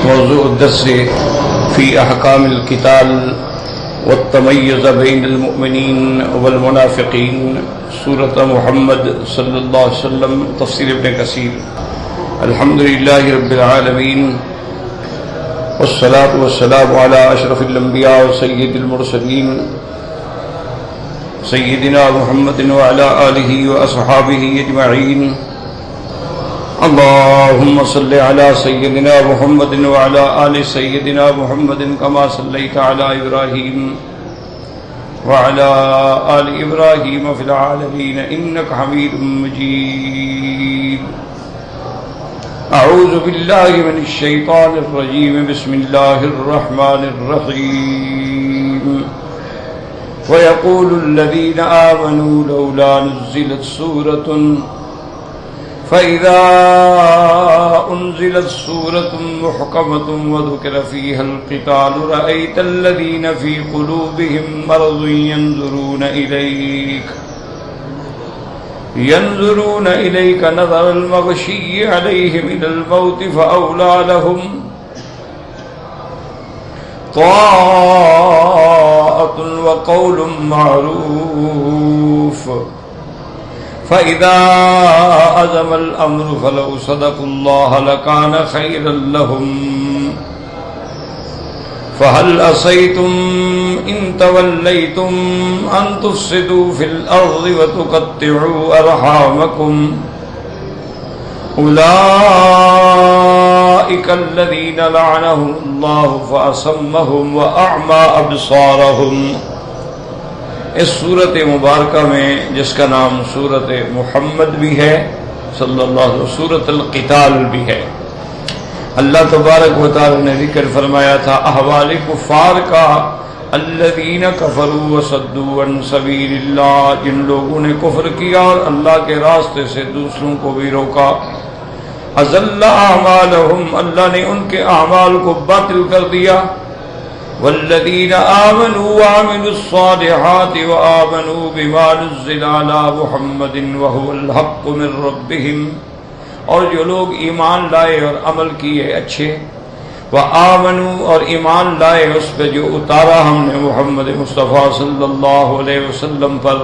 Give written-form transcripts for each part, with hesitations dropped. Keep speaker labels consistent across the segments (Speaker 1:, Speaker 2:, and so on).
Speaker 1: موضوع الدرس في أحكام القتال والتميز بين المؤمنين والمنافقين، سورة محمد صلى الله عليه وسلم، تفسير ابن كثير۔ الحمد لله رب العالمين، والصلاة والسلام على أشرف الأنبياء وسيد المرسلين سيدنا محمد وعلى آله وأصحابه أجمعين۔ اللهم صل على سيدنا محمد وعلى آل سيدنا محمد كما صليت على إبراهيم وعلى آل إبراهيم في العالمين إنك حميد مجيد۔ أعوذ بالله من الشيطان الرجيم، بسم الله الرحمن الرحيم۔ ويقول الذين آمنوا لولا نزلت سورة، فإذا أنزلت سورة محكمة وذكر فيها القتال رأيت الذين في قلوبهم مرض ينظرون إليك نظر المغشي عليه من الموت فأولى لهم طاعة وقول معروف، فإذا عزم الأمر فلو صدقوا الله لكان خيرا لهم، فهل عصيتم إن توليتم أن تفسدوا في الأرض وتقطعوا أرحامكم، أولئك الذين لعنهم الله فأصمهم وأعمى أبصارهم۔ اس صورت مبارکہ میں جس کا نام صورت محمد بھی ہے صلی اللہ علیہ وسلم، صورت القتال بھی ہے، اللہ تبارک و تعالی نے ذکر فرمایا تھا احوال کفار کا، الذین کفروا وصدوا عن سبیل اللہ، جن لوگوں نے کفر کیا اور اللہ کے راستے سے دوسروں کو بھی روکا، اضل اعمالہم، اللہ نے ان کے اعمال کو باطل کر دیا، والذین آمنوا وعملوا الصالحات وآمنوا بما نزل على محمد وهو الحق من ربهم، اور جو لوگ ایمان لائے اور عمل کیے اچھے، وآمنوا، اور ایمان لائے اس پہ جو اتارا ہم نے محمد مصطفیٰ صلی اللہ علیہ وسلم پر۔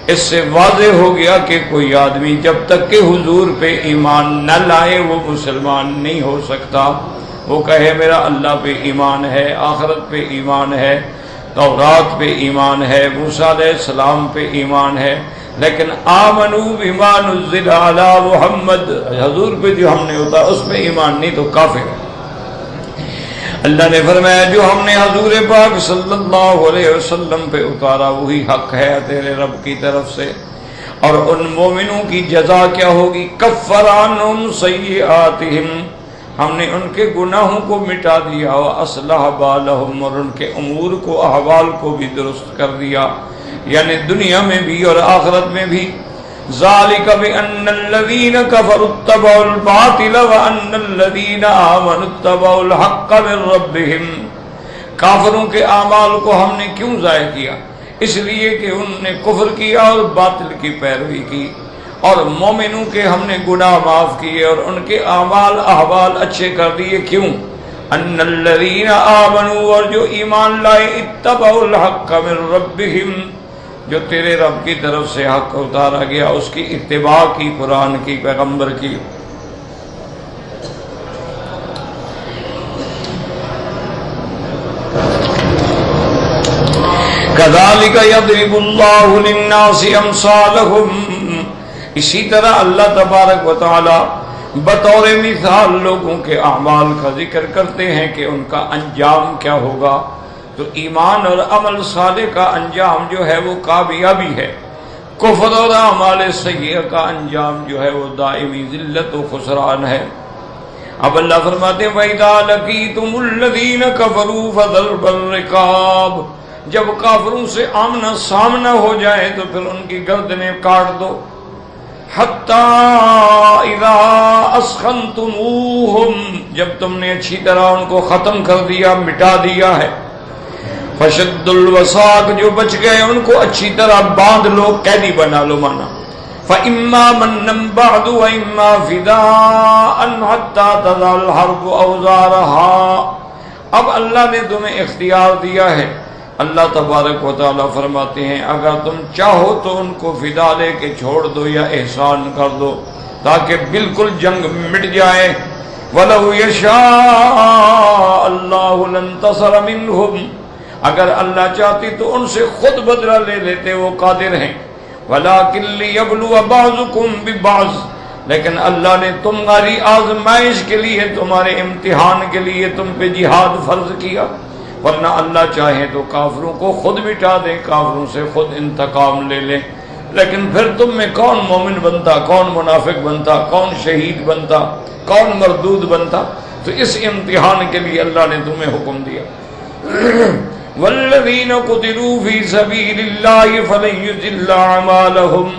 Speaker 1: اس سے واضح ہو گیا کہ کوئی آدمی جب تک کہ حضور پہ ایمان نہ لائے وہ مسلمان نہیں ہو سکتا۔ وہ کہے میرا اللہ پہ ایمان ہے، آخرت پہ ایمان ہے، تورات پہ ایمان ہے، موسیٰ علیہ السلام پہ ایمان ہے، لیکن آمنوا بما نزل علی محمد، حضور پہ جو ہم نے اتارا اس پہ ایمان نہیں تو کافر ہے۔ اللہ نے فرمایا جو ہم نے حضور پاک صلی اللہ علیہ وسلم پہ اتارا وہی حق ہے تیرے رب کی طرف سے۔ اور ان مومنوں کی جزا کیا ہوگی؟ کفر عنہم سیئاتہم، ہم نے ان کے گناہوں کو مٹا دیا، وَأَصْلَحَ بَالَهُمْ، اور ان کے امور کو، احوال کو بھی درست کر دیا، یعنی دنیا میں بھی اور آخرت میں بھی۔ ذَلِكَ بِأَنَّ الَّذِينَ كَفَرُوا اتَّبَعُوا الْبَاطِلَ وَأَنَّ الَّذِينَ آمَنُوا اتَّبَعُوا الْحَقَّ مِن رَّبِّهِمْ۔ کافروں کے اعمال کو ہم نے کیوں ضائع کیا؟ اس لیے کہ انہوں نے کفر کیا اور باطل کی پیروی کی، اور مومنوں کے ہم نے گناہ معاف کیے اور ان کے اعمال احوال اچھے کر دیے۔ کیوں؟ ان الذین آمنوا، اور جو ایمان لائے، اتبعوا الحق من ربہم، جو تیرے رب کی طرف سے حق اتارا گیا اس کی اتباع کی، قرآن کی، پیغمبر کی۔ کذالک یضرب اللہ للناس امثالہم، اسی طرح اللہ تبارک و تعالی بطور مثال لوگوں کے اعمال کا ذکر کرتے ہیں کہ ان کا انجام کیا ہوگا۔ تو ایمان اور عمل صالح کا انجام جو ہے وہ کامیابی ہے، کفر اور اعمال سیئہ کا انجام جو ہے وہ دائمی ذلت و خسران ہے۔ اب اللہ فرماتے ہیں وَإِذَا لَقِيتُمُ الَّذِينَ كَفَرُوا فَضَرْبَ الرِّقَابِ، جب کافروں سے آمنا سامنا ہو جائے تو پھر ان کی گردنیں کاٹ دو۔ حَتَّى إِذَا أَسْخَنْتُمُوهُمْ، جب تم نے اچھی طرح ان کو ختم کر دیا، مٹا دیا ہے۔ فَشَدُّ الْوَثَاقِ، جو بچ گئے ان کو اچھی طرح باندھ لو، قیدی بنا لو، مانا فَإِمَّا مَنًّا بَعْدُ وَإِمَّا فِدَاءً حَتَّى تَضَعَ الْحَرْبُ أَوْزَارَهَا۔ اب اللہ نے تمہیں اختیار دیا ہے، اللہ تبارک و تعالیٰ فرماتے ہیں اگر تم چاہو تو ان کو فدا لے کے چھوڑ دو یا احسان کر دو تاکہ بالکل جنگ مٹ جائے۔ وَلَوْ يَشَاءُ اللَّهُ لَانتَصَرَ مِنْهُمْ، اگر اللہ چاہتی تو ان سے خود بدلہ لے لیتے، وہ قادر ہیں۔ وَلَٰكِن لِّيَبْلُوَ بَعْضُكُم بِبَعْضٍ، لیکن اللہ نے تمہاری آزمائش کے لیے، تمہارے امتحان کے لیے تم پہ جہاد فرض کیا، ورنہ اللہ چاہے تو کافروں کو خود مٹا دے، کافروں سے خود انتقام لے لے، لیکن پھر تم میں کون مومن بنتا، کون منافق بنتا، کون شہید بنتا، کون مردود بنتا؟ تو اس امتحان کے لیے اللہ نے تمہیں حکم دیا۔ والذین قتلوا فی سبیل اللہ فلن یضل اعمالہم،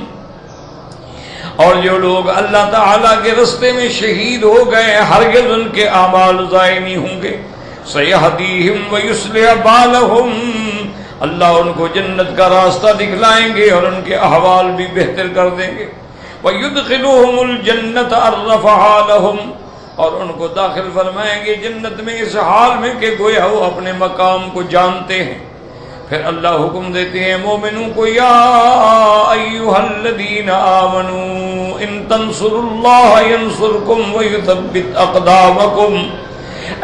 Speaker 1: اور جو لوگ اللہ تعالیٰ کے رستے میں شہید ہو گئے ہرگز ان کے اعمال ضائع نہیں ہوں گے۔ سیہدیہم ویصلح بالہم، اللہ ان کو جنت کا راستہ دکھلائیں گے اور ان کے احوال بھی بہتر کر دیں گے۔ وَيُدْخِلُهُمُ الْجَنَّةَ عَرَّفَهَا لَهُمْ، اور ان کو داخل فرمائیں گے جنت میں اس حال میں کہ گویا وہ اپنے مقام کو جانتے ہیں۔ پھر اللہ حکم دیتے ہیں مومنوں کو، یا ایھا الذین آمنوا ان تنصروا اللہ ینصرکم ویثبت اقدامکم،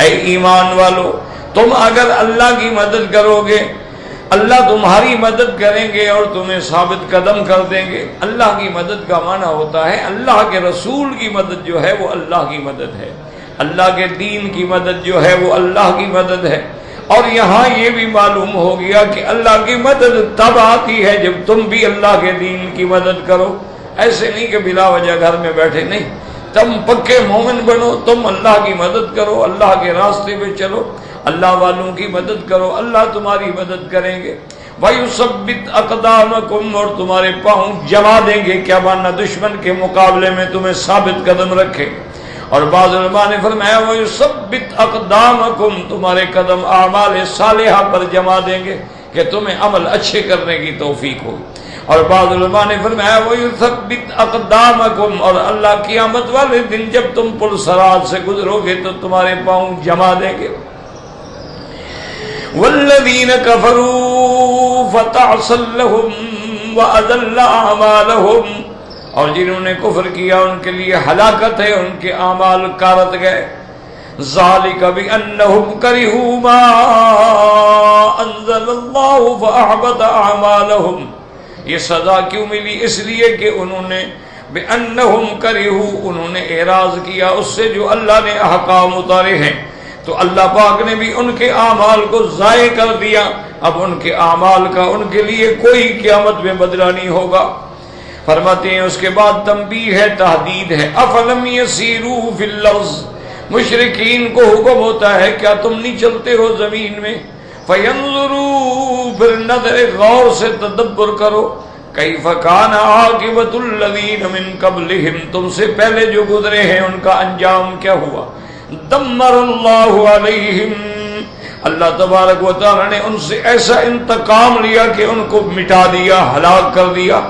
Speaker 1: اے ایمان والو تم اگر اللہ کی مدد کرو گے اللہ تمہاری مدد کریں گے اور تمہیں ثابت قدم کر دیں گے۔ اللہ کی مدد کا معنی ہوتا ہے اللہ کے رسول کی مدد جو ہے وہ اللہ کی مدد ہے، اللہ کے دین کی مدد جو ہے وہ اللہ کی مدد ہے۔ اور یہاں یہ بھی معلوم ہو گیا کہ اللہ کی مدد تب آتی ہے جب تم بھی اللہ کے دین کی مدد کرو، ایسے نہیں کہ بلا وجہ گھر میں بیٹھے، نہیں، تم پکے مومن بنو، تم اللہ کی مدد کرو، اللہ کے راستے پہ چلو، اللہ والوں کی مدد کرو، اللہ تمہاری مدد کریں گے۔ وَيُثَبِّتْ أَقْدَامَكُمْ، اور تمہارے پاؤں جما دیں گے، کیا ماننا، دشمن کے مقابلے میں تمہیں ثابت قدم رکھے۔ اور بعض علماء نے فرمایا وَيُثَبِّتْ أَقْدَامَكُمْ، تمہارے قدم اعمال صالحہ پر جما دیں گے کہ تمہیں عمل اچھے کرنے کی توفیق ہو۔ اور بعض علماء نے فرمایا وَيُثَبِّتْ أَقْدَامَكُمْ، اور اللہ قیامت والے دن جب تم پل صراط سے گزرو گے تو تمہارے پاؤں جما دیں گے۔ والذین کفروا فتعصا لهم واضل اعمالهم، اور جنہوں نے کفر کیا ان کے لیے ہلاکت ہے، ان کے اعمال کارت گئے۔ ذالک بانہم کرہوا ما انزل اللہ فاحبط اعمالهم، یہ سزا کیوں ملی؟ اس لیے کہ انہوں نے بانہم کرہوا، انہوں نے اعراض کیا اس سے جو اللہ نے احکام اتارے ہیں، تو اللہ پاک نے بھی ان کے اعمال کو ضائع کر دیا۔ اب ان کے اعمال کا ان کے لیے کوئی قیامت میں بدلہ نہیں ہوگا۔ فرماتے ہیں اس کے بعد تنبیہ ہے، تحدید ہے۔ افلم یسیروا فی الارض، مشرکین کو حکم ہوتا ہے کیا تم نہیں چلتے ہو زمین میں؟ فینظروا، پھر نظر غور سے تدبر کرو، کیف کان عاقبۃ الذین من قبلہم، تم سے پہلے جو گزرے ہیں ان کا انجام کیا ہوا؟ دمر اللہ علیہم، اللہ تبارک و تعالی نے ان سے ایسا انتقام لیا کہ ان کو مٹا دیا، ہلاک کر دیا۔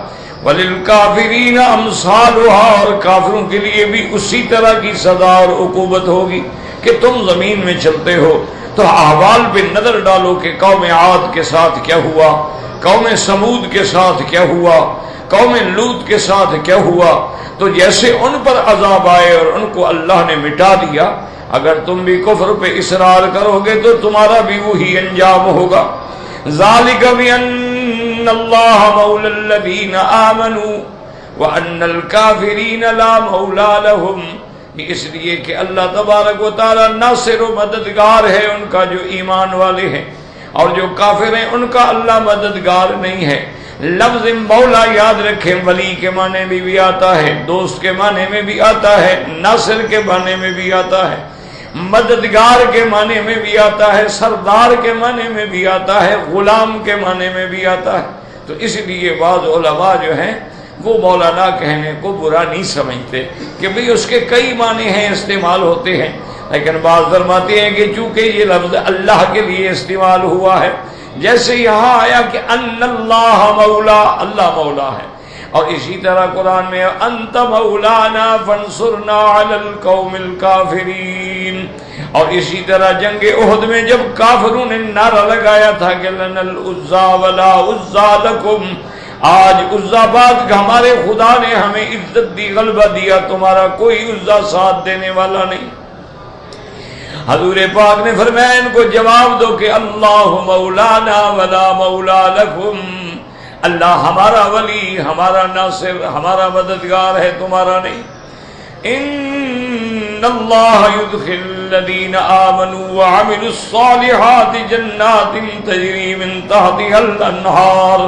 Speaker 1: وللکافرین امثالها، اور کافروں کے لیے بھی اسی طرح کی سزا اور عقوبت ہوگی کہ تم زمین میں چلتے ہو تو احوال پہ نظر ڈالو کہ قوم عاد کے ساتھ کیا ہوا، قوم سمود کے ساتھ کیا ہوا، قوم لوط کے ساتھ کیا ہوا۔ تو جیسے ان پر عذاب آئے اور ان کو اللہ نے مٹا دیا، اگر تم بھی کفر پہ اصرار کرو گے تو تمہارا بھی وہی انجام ہوگا۔ ذالک بأن اللہ مولی الذین آمنوا وأن الکافرین لا مولی لهم، اس لیے کہ اللہ تبارک و تعالی ناصر و مددگار ہے ان کا جو ایمان والے ہیں، اور جو کافر ہیں ان کا اللہ مددگار نہیں ہے۔ لفظ مولا یاد رکھیں، ولی کے معنی میں بھی آتا ہے، دوست کے معنی میں بھی آتا ہے، ناصر کے معنی میں بھی آتا ہے، مددگار کے معنی میں بھی آتا ہے، سردار کے معنی میں بھی آتا ہے، غلام کے معنی میں بھی آتا ہے۔ تو اس لیے بعض علماء جو ہیں وہ مولانا کہنے کو برا نہیں سمجھتے کہ بھئی اس کے کئی معنی ہیں، استعمال ہوتے ہیں، لیکن بعض فرماتے ہیں کہ چونکہ یہ لفظ اللہ کے لیے استعمال ہوا ہے، جیسے یہاں آیا کہ ان اللہ مولا، اللہ مولا ہے، اور اسی طرح قرآن میں انت مولانا فانصرنا علی القوم الکافرین، اور اسی طرح جنگ احد میں جب کافروں نے نعرہ لگایا تھا کہ لنا العزا ولا عزا لکم، آج عزا باد ہمارے خدا نے ہمیں عزت دی، غلبہ دیا، تمہارا کوئی عزا ساتھ دینے والا نہیں۔ حضور پاک نے فرمایا ان کو جواب دو کہ اللہ مولانا ولا مولا لکم، اللہ ہمارا ولی، ہمارا ناصر، ہمارا مددگار ہے، تمہارا نہیں۔ ان اللہ يدخل الذین آمنوا وعملوا الصالحات جنات تجری من تحتها الانہار،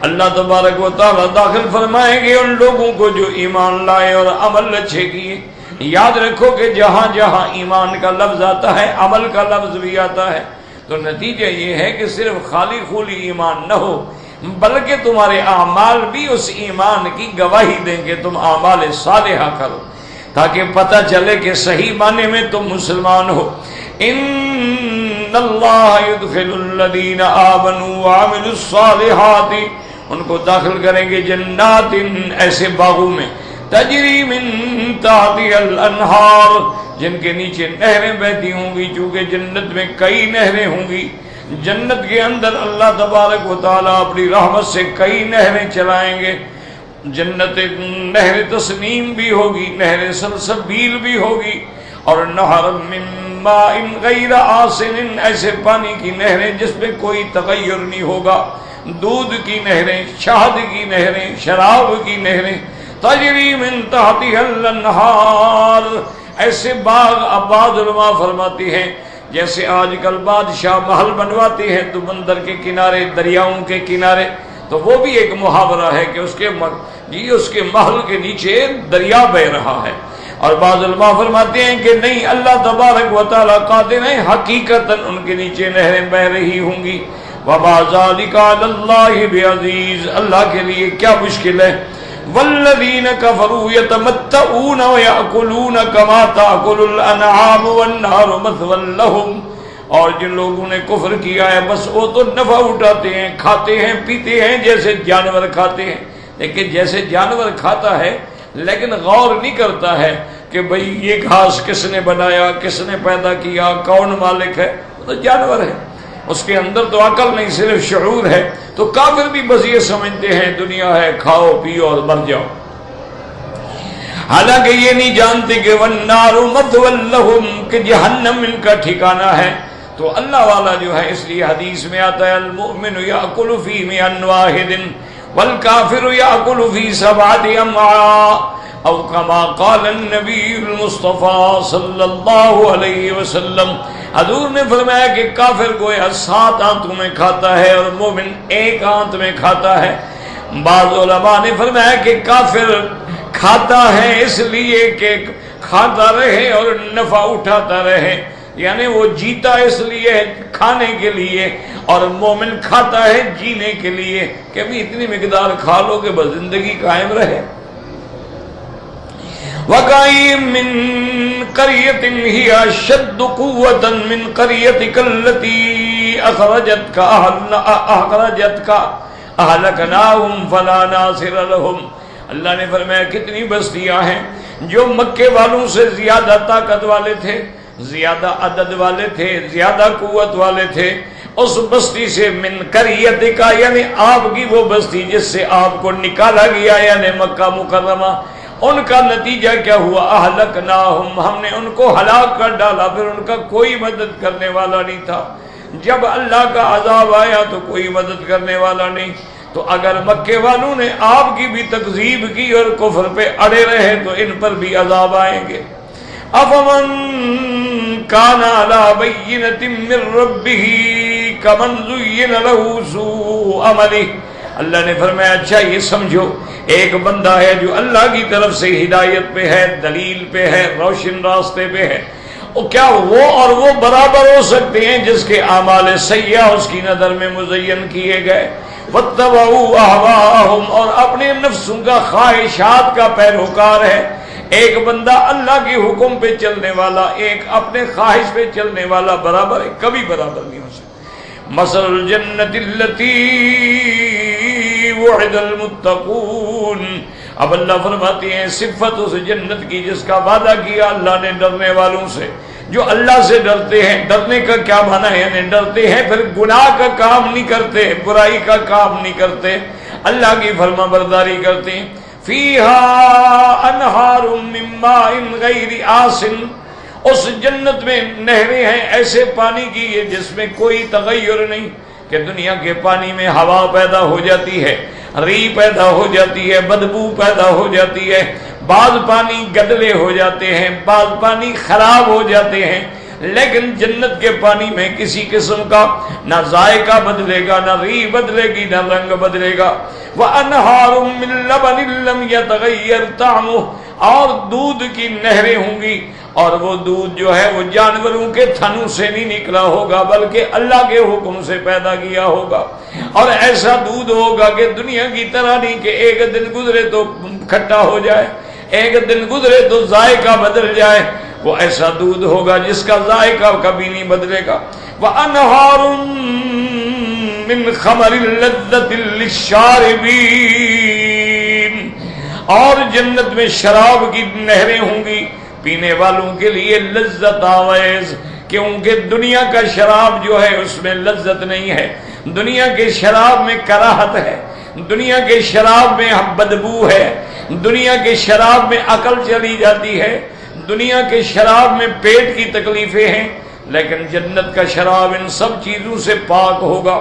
Speaker 1: اللہ تبارک و تعالی داخل فرمائیں گے ان لوگوں کو جو ایمان لائے اور عمل اچھے کیے۔ یاد رکھو کہ جہاں جہاں ایمان کا لفظ آتا ہے عمل کا لفظ بھی آتا ہے، تو نتیجہ یہ ہے کہ صرف خالی خولی ایمان نہ ہو بلکہ تمہارے اعمال بھی اس ایمان کی گواہی دیں گے، تم اعمال صالحہ کرو تاکہ پتہ چلے کہ صحیح معنی میں تم مسلمان ہو۔ ان اللہ يدخل الذین آمنوا وعملوا الصالحات، ان کو داخل کریں گے جنات، ایسے باغوں میں، تجری من تحتها الانہار، جن کے نیچے نہریں بہتی ہوں گی، چونکہ جنت میں کئی نہریں ہوں گی۔ جنت کے اندر اللہ تبارک و تعالیٰ اپنی رحمت سے کئی نہریں چلائیں گے۔ جنت نہر تسنیم بھی ہوگی، نہر سلسبیل بھی ہوگی، اور نہر من ماء غیر آسن، ایسے پانی کی نہریں جس میں کوئی تغیر نہیں ہوگا، دودھ کی نہریں، شہد کی نہریں، شراب کی نہریں، تجری من تحتها الانہار، ایسے باغ۔ بعض علماء فرماتی ہیں جیسے آج کل بادشاہ محل بنواتے ہیں تو بندر کے کنارے، دریاؤں کے کنارے، تو وہ بھی ایک محاورہ ہے کہ اس کے محل کے نیچے دریا بہ رہا ہے۔ اور بعض علماء فرماتے ہیں کہ نہیں، اللہ تبارک و تعالیٰ قادر ہیں، حقیقتاً ان کے نیچے نہریں بہ رہی ہوں گی۔ وَمَا ذَلِكَ عَلَى اللَّهِ بِعَزِيزٍ، اللہ کے لیے کیا مشکل ہے۔ وَالَّذِينَ كَفَرُوا يَتَمَتَّعُونَ وَيَأْكُلُونَ كَمَا تَأْكُلُ الْأَنْعَامُ وَالنَّارُ مَثْوًى لَهُمْ، اور جن لوگوں نے کفر کیا ہے بس وہ تو نفع اٹھاتے ہیں، کھاتے ہیں، پیتے ہیں جیسے جانور کھاتے ہیں، لیکن جیسے جانور کھاتا ہے لیکن غور نہیں کرتا ہے کہ بھئی یہ گھاس کس نے بنایا، کس نے پیدا کیا، کون مالک ہے، وہ تو جانور ہے، اس کے اندر تو عقل نہیں، صرف شعور ہے۔ تو کافر بھی بس یہ سمجھتے ہیں دنیا ہے، کھاؤ پیو اور مر جاؤ، حالانکہ یہ نہیں جانتے کہ وَالنَّارُ مَثْوًى لَهُمْ، کہ جہنم ان کا ٹھکانہ ہے۔ تو اللہ والا جو ہے، اس لیے حدیث میں آتا ہے الْمُؤْمِنُ يَأْكُلُ فِي مِئَةٍ وَاحِدٍ وَالْكَافِرُ يَأْكُلُ فِي سَبْعَةِ أَمْعَاءٍ، او کما قال النبی المصطفیٰ صلی اللہ علیہ وسلم، حضور نے فرمایا کہ کافر گویا 7 آنتوں میں کھاتا ہے اور مومن 1 آنت میں کھاتا ہے۔ بعض علماء نے فرمایا کہ کافر کھاتا ہے اس لیے کہ کھاتا رہے اور نفع اٹھاتا رہے، یعنی وہ جیتا اس لیے کھانے کے لیے، اور مومن کھاتا ہے جینے کے لیے کہ ابھی اتنی مقدار کھا لو کہ بس زندگی قائم رہے۔ وَقَائِم مِّن قَرْيَةٍ هِيَ أَشَدُّ قُوَّةً مِّن قَرْيَتِكَ الَّتِي أَخْرَجَتْكَ أَهْلَكْنَاهُمْ فَلَا نَاصِرَ لَهُمْ، اللہ نے فرمایا کتنی بستیاں ہیں جو مکے والوں سے زیادہ طاقت والے تھے، زیادہ عدد والے تھے، زیادہ قوت والے تھے، اس بستی سے من قریتک، یعنی آپ کی وہ بستی جس سے آپ کو نکالا گیا، یعنی مکہ مکرمہ، ان کا نتیجہ کیا ہوا؟ اہلکناہم، ہم نے ان کو ہلاک کر ڈالا، پھر ان کا کوئی مدد کرنے والا نہیں تھا۔ جب اللہ کا عذاب آیا تو کوئی مدد کرنے والا نہیں۔ تو اگر مکے والوں نے آپ کی بھی تکذیب کی اور کفر پہ اڑے رہے تو ان پر بھی عذاب آئیں گے۔ افمن کان علی بینۃ من ربہ کمن زین لہ سوء عملہ، اللہ نے فرمایا اچھا یہ سمجھو، ایک بندہ ہے جو اللہ کی طرف سے ہدایت پہ ہے، دلیل پہ ہے، روشن راستے پہ ہے، کیا وہ اور وہ برابر ہو سکتے ہیں جس کے اعمال سیئہ اس کی نظر میں مزین کیے گئے؟ واتبعوا اہواءہم، اور اپنے نفسوں کا خواہشات کا پیروکار ہے۔ ایک بندہ اللہ کے حکم پہ چلنے والا، ایک اپنے خواہش پہ چلنے والا برابر ہے؟ کبھی برابر نہیں ہو سکتا۔ مثل الجنۃ التي وعد المتقون. اب اللہ فرماتے ہیں صفت اس جنت کی جس کا وعدہ کیا اللہ نے ڈرنے والوں سے، جو اللہ سے ڈرتے ہیں. ڈرنے کا کیا معنی ہے؟ یعنی ڈرتے ہیں پھر گناہ کا کام نہیں کرتے، برائی کا کام نہیں کرتے، اللہ کی فرما برداری کرتے ہیں. فیہا انہار من ماء غیر آسن، اس جنت میں نہریں ہیں ایسے پانی کی جس میں کوئی تغیر نہیں، کہ دنیا کے پانی میں ہوا پیدا ہو جاتی ہے، ری پیدا ہو جاتی ہے، بدبو پیدا ہو جاتی ہے، بعض پانی گدلے ہو جاتے ہیں، بعض پانی خراب ہو جاتے ہیں، لیکن جنت کے پانی میں کسی قسم کا نہ ذائقہ بدلے گا، نہ ری بدلے گی، نہ رنگ بدلے گا. وَأَنْهَارٌ مِّن لَبَنٍ لَّمْ يَتَغَيَّرْ طَعْمُهُ، اور دودھ کی نہریں ہوں گی، اور وہ دودھ جو ہے وہ جانوروں کے تھنوں سے نہیں نکلا ہوگا بلکہ اللہ کے حکم سے پیدا کیا ہوگا. اور ایسا دودھ ہوگا کہ دنیا کی طرح نہیں کہ ایک دن گزرے تو کھٹا ہو جائے، ایک دن گزرے تو ذائقہ بدل جائے. وہ ایسا دودھ ہوگا جس کا ذائقہ کبھی نہیں بدلے گا. وَأَنْهَارٌ مِّنْ خَمَرٍ لَذَّةٍ لِلشَّارِبِينَ، اور جنت میں شراب کی نہریں ہوں گی پینے والوں کے لیے لذت آویز، کیونکہ دنیا کا شراب جو ہے اس میں لذت نہیں ہے، دنیا کے شراب میں کراہت ہے، دنیا کے شراب میں بدبو ہے، دنیا کے شراب میں عقل چلی جاتی ہے، دنیا کے شراب میں پیٹ کی تکلیفیں ہیں، لیکن جنت کا شراب ان سب چیزوں سے پاک ہوگا.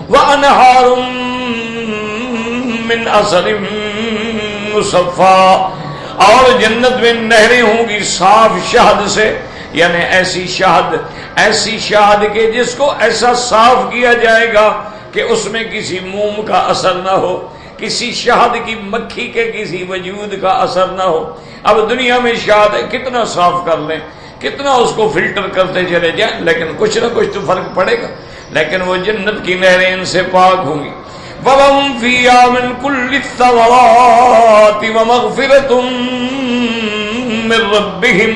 Speaker 1: وَأَنْهَارٌ مِّنْ عَسَلٍ مُّصَفًّى، اور جنت میں نہریں ہوں گی صاف شہد سے، یعنی ایسی شہد کے جس کو ایسا صاف کیا جائے گا کہ اس میں کسی موم کا اثر نہ ہو، کسی شہد کی مکھی کے کسی وجود کا اثر نہ ہو. اب دنیا میں شہد کتنا صاف کر لیں، کتنا اس کو فلٹر کرتے چلے جائیں، لیکن کچھ نہ کچھ تو فرق پڑے گا. لیکن وہ جنت کی نہریں ان سے پاک ہوں گی. وَلَهُمْ فِيهَا مِنْ كُلِّ الثَّمَرَاتِ وَمَغْفِرَةٌ مِّن رَّبِّهِمْ،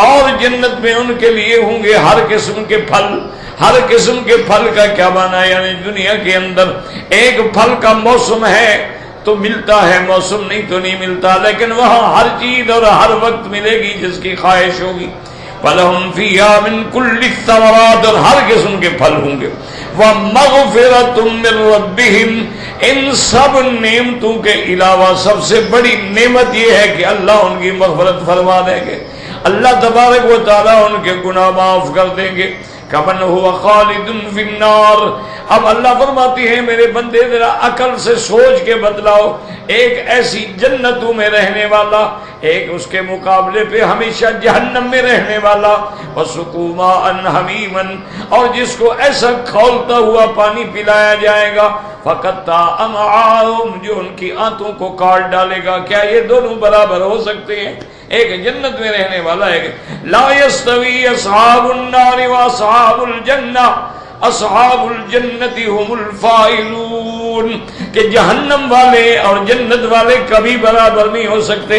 Speaker 1: اور جنت میں ان کے لیے ہوں گے ہر قسم کے پھل. ہر قسم کے پھل کا کیا معنی ہے؟ یعنی دنیا کے اندر ایک پھل کا موسم ہے تو ملتا ہے، موسم نہیں تو نہیں ملتا، لیکن وہاں ہر چیز اور ہر وقت ملے گی جس کی خواہش ہوگی. وَلَهُمْ فِيهَا مِنْ كُلِّ الثَّمَرَاتِ، اور ہر قسم کے پھل ہوں گے. وَمَغْفِرَةٌ مِّن رَّبِّهِمْ، ان سب نعمتوں کے علاوہ سب سے بڑی نعمت یہ ہے کہ اللہ ان کی مغفرت فرما دیں گے، اللہ تبارک و تعالیٰ ان کے گناہ معاف کر دیں گے. کمن ہوا خالد فی النار. اب اللہ فرماتی ہے میرے بندے ذرا عقل سے سوچ کے بدلاؤ، ایک ایسی جنتوں میں رہنے والا، ایک اس کے مقابلے پہ ہمیشہ جہنم میں رہنے والا. وَسُقُوا مَاءً حَمِيمًا، اور جس کو ایسا کھولتا ہوا پانی پلایا جائے گا، فَقَطَّعَ أَمْعَاءَهُمْ، جو ان کی آنتوں کو کاٹ ڈالے گا. کیا یہ دونوں برابر ہو سکتے ہیں؟ ایک جنت میں رہنے والا ہے. لا يستوي اصحاب النار واصحاب الجنہ، اصحاب الجنت هم الفائزون، کہ جہنم والے اور جنت والے کبھی برابر نہیں ہو سکتے.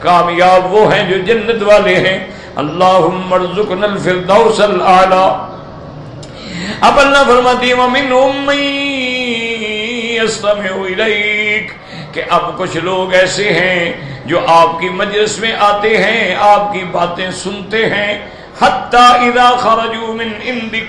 Speaker 1: کامیاب وہ ہیں جو جنت والے ہیں. اللہم ارزقنا الفردوس الاعلی. اب اللہ فرماتی ہے وَمِنْهُمْ مَن يَسْتَمِعُ إِلَيْكَ، کہ اب کچھ لوگ ایسے ہیں جو آپ کی مجلس میں آتے ہیں، آپ کی باتیں سنتے ہیں. حَتَّى إِذَا خَرَجُوا مِنْ عِنْدِكَ،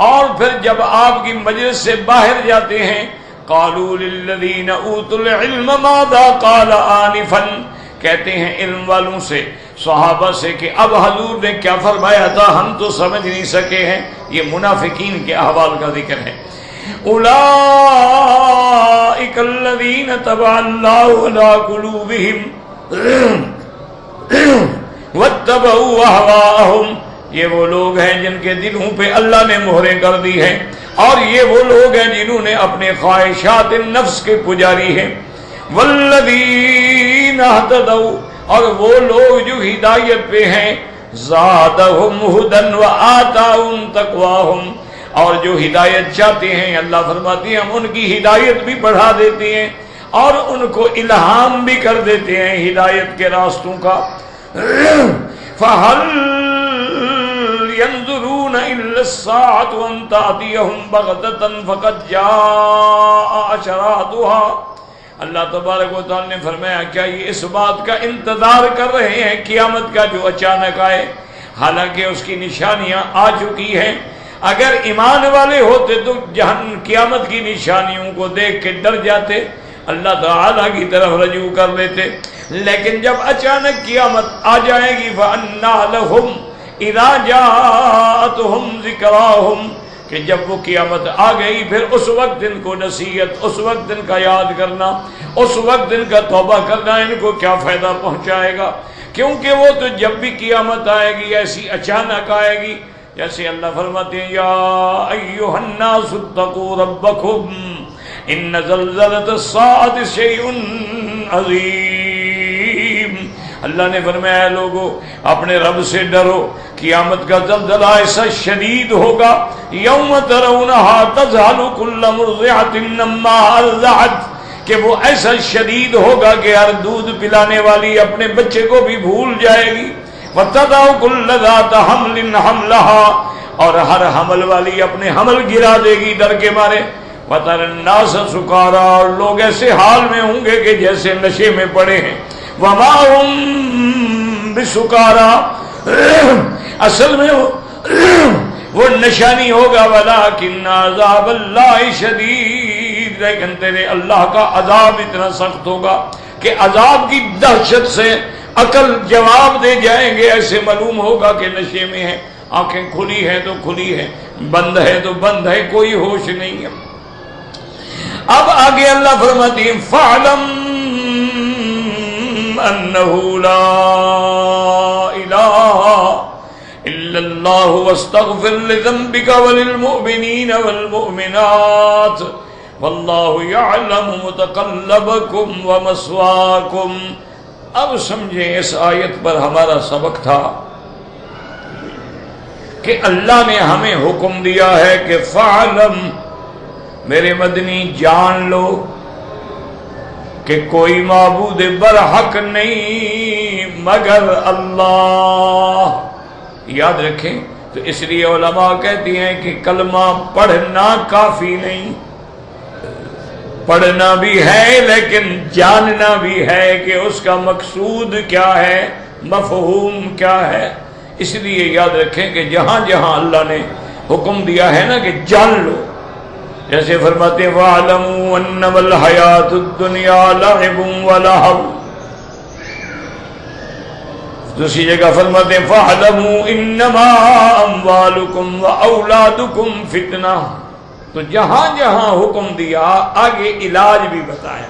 Speaker 1: اور پھر جب آپ کی مجلس سے باہر جاتے ہیں، قَالُوا لِلَّذِينَ أُوتُوا الْعِلْمَ مَاذَا قَالَ آنِفًا، کہتے ہیں علم والوں سے، صحابہ سے کہ اب حضور نے کیا فرمایا تھا ہم تو سمجھ نہیں سکے ہیں. یہ منافقین کے احوال کا ذکر ہے. أُولَئِكَ الَّذِينَ طَبَعَ اللَّهُ عَلَى قُلُوبِهِمْ وَاتَّبَعُوا أَهْوَاءَهُمْ، یہ وہ لوگ ہیں جن کے دلوں پہ اللہ نے مہریں کر دی ہیں، اور یہ وہ لوگ ہیں جنہوں نے اپنے خواہشات نفس کے پجاری ہیں. وَالَّذِينَ اهْتَدَوْا، اور وہ لوگ جو ہدایت پہ ہیں، زَادَهُمْ هُدًى وَآتَاهُمْ تَقْوَاهُمْ، اور جو ہدایت چاہتے ہیں اللہ فرماتی ہیں ہم ان کی ہدایت بھی بڑھا دیتے ہیں اور ان کو الہام بھی کر دیتے ہیں ہدایت کے راستوں کا. فَهَلْ ينظرون الا الساعة ان تأتيهم بغتة فقد جاء اشراطها۔ اللہ تبارک و تعالی نے فرمایا کیا یہ اس بات کا انتظار کر رہے ہیں قیامت کا جو اچانک آئے، حالانکہ اس کی نشانیاں آ چکی ہیں۔ اگر ایمان والے ہوتے تو قیامت کی نشانیوں کو دیکھ کے ڈر جاتے، اللہ تعالیٰ کی طرف رجوع کر لیتے، لیکن جب اچانک قیامت آ جائے گی فَأَنَّىٰ لَهُمْ إِذَا جَاءَتْهُمْ ذِكْرَاهُمْ، کہ جب وہ قیامت آ گئی پھر اس وقت ان کو نصیحت، اس وقت ان کا یاد کرنا، اس وقت ان کا توبہ کرنا ان کو کیا فائدہ پہنچائے گا؟ کیونکہ وہ تو جب بھی قیامت آئے گی ایسی اچانک آئے گی، جیسے اللہ فرماتے ہیں یا ایھا الناس اتقوا ربکم ان زلزلۃ الساعۃ شیء عظیم۔ اللہ نے فرمایا اے لوگو اپنے رب سے ڈرو، قیامت کا زلزلہ ایسا شدید ہوگا، یوم ترونھا تذہل کل مرضعۃ عما ارضعت، کہ وہ ایسا شدید ہوگا کہ ہر دودھ پلانے والی اپنے بچے کو بھی بھول جائے گی، وَتَضَعُ كُلُّ ذَاتِ حَمْلٍ حَمْلَهَا، اور ہر حمل والی اپنے حمل گرا دے گی ڈر کے مارے، وَتَرَى النَّاسَ سُكَارَىٰ، اور لوگ ایسے حال میں ہوں گے کہ جیسے نشے میں پڑے ہیں، وَمَا هُمْ بِسُكَارَىٰ، اصل میں وہ نشہ نہیں ہوگا، وَلَٰكِنَّ عَذَابَ اللَّهِ شَدِيدٌ، لیکن تیرے اللہ کا عذاب اتنا سخت ہوگا کہ عذاب کی دہشت سے عقل جواب دے جائیں گے، ایسے معلوم ہوگا کہ نشے میں ہے، آنکھیں کھلی ہیں تو کھلی ہیں، بند ہے تو بند ہے، کوئی ہوش نہیں ہے۔ اب آگے اللہ فرماتی ہیں فَاعْلَمْ أَنَّهُ لَا إِلَٰهَ إِلَّا اللَّهُ وَاسْتَغْفِرْ لِذَنبِكَ وَلِلْمُؤْمِنِينَ وَالْمُؤْمِنَاتِ وَاللَّهُ يَعْلَمُ مُتَقَلَّبَكُمْ وَمَثْوَاكُمْ۔ اب سمجھیں اس آیت پر ہمارا سبق تھا کہ اللہ نے ہمیں حکم دیا ہے کہ فَعْلَمْ، میرے مدنی جان لو کہ کوئی معبود برحق نہیں مگر اللہ۔ یاد رکھیں، تو اس لیے علماء کہتی ہیں کہ کلمہ پڑھنا کافی نہیں، پڑھنا بھی ہے لیکن جاننا بھی ہے کہ اس کا مقصود کیا ہے، مفہوم کیا ہے۔ اس لیے یاد رکھیں کہ جہاں جہاں اللہ نے حکم دیا ہے نا کہ جان لو، جیسے فرماتے ہیں وَاعْلَمُوا أَنَّمَا الْحَيَاةُ الدُّنْيَا لَعِبٌ وَلَهْوٌ، دوسری جگہ فرماتے ہیں فَاعْلَمُوا إِنَّمَا أَمْوَالُكُمْ وَأَوْلَادُكُمْ فِتْنَةٌ۔ تو جہاں جہاں حکم دیا آگے علاج بھی بتایا،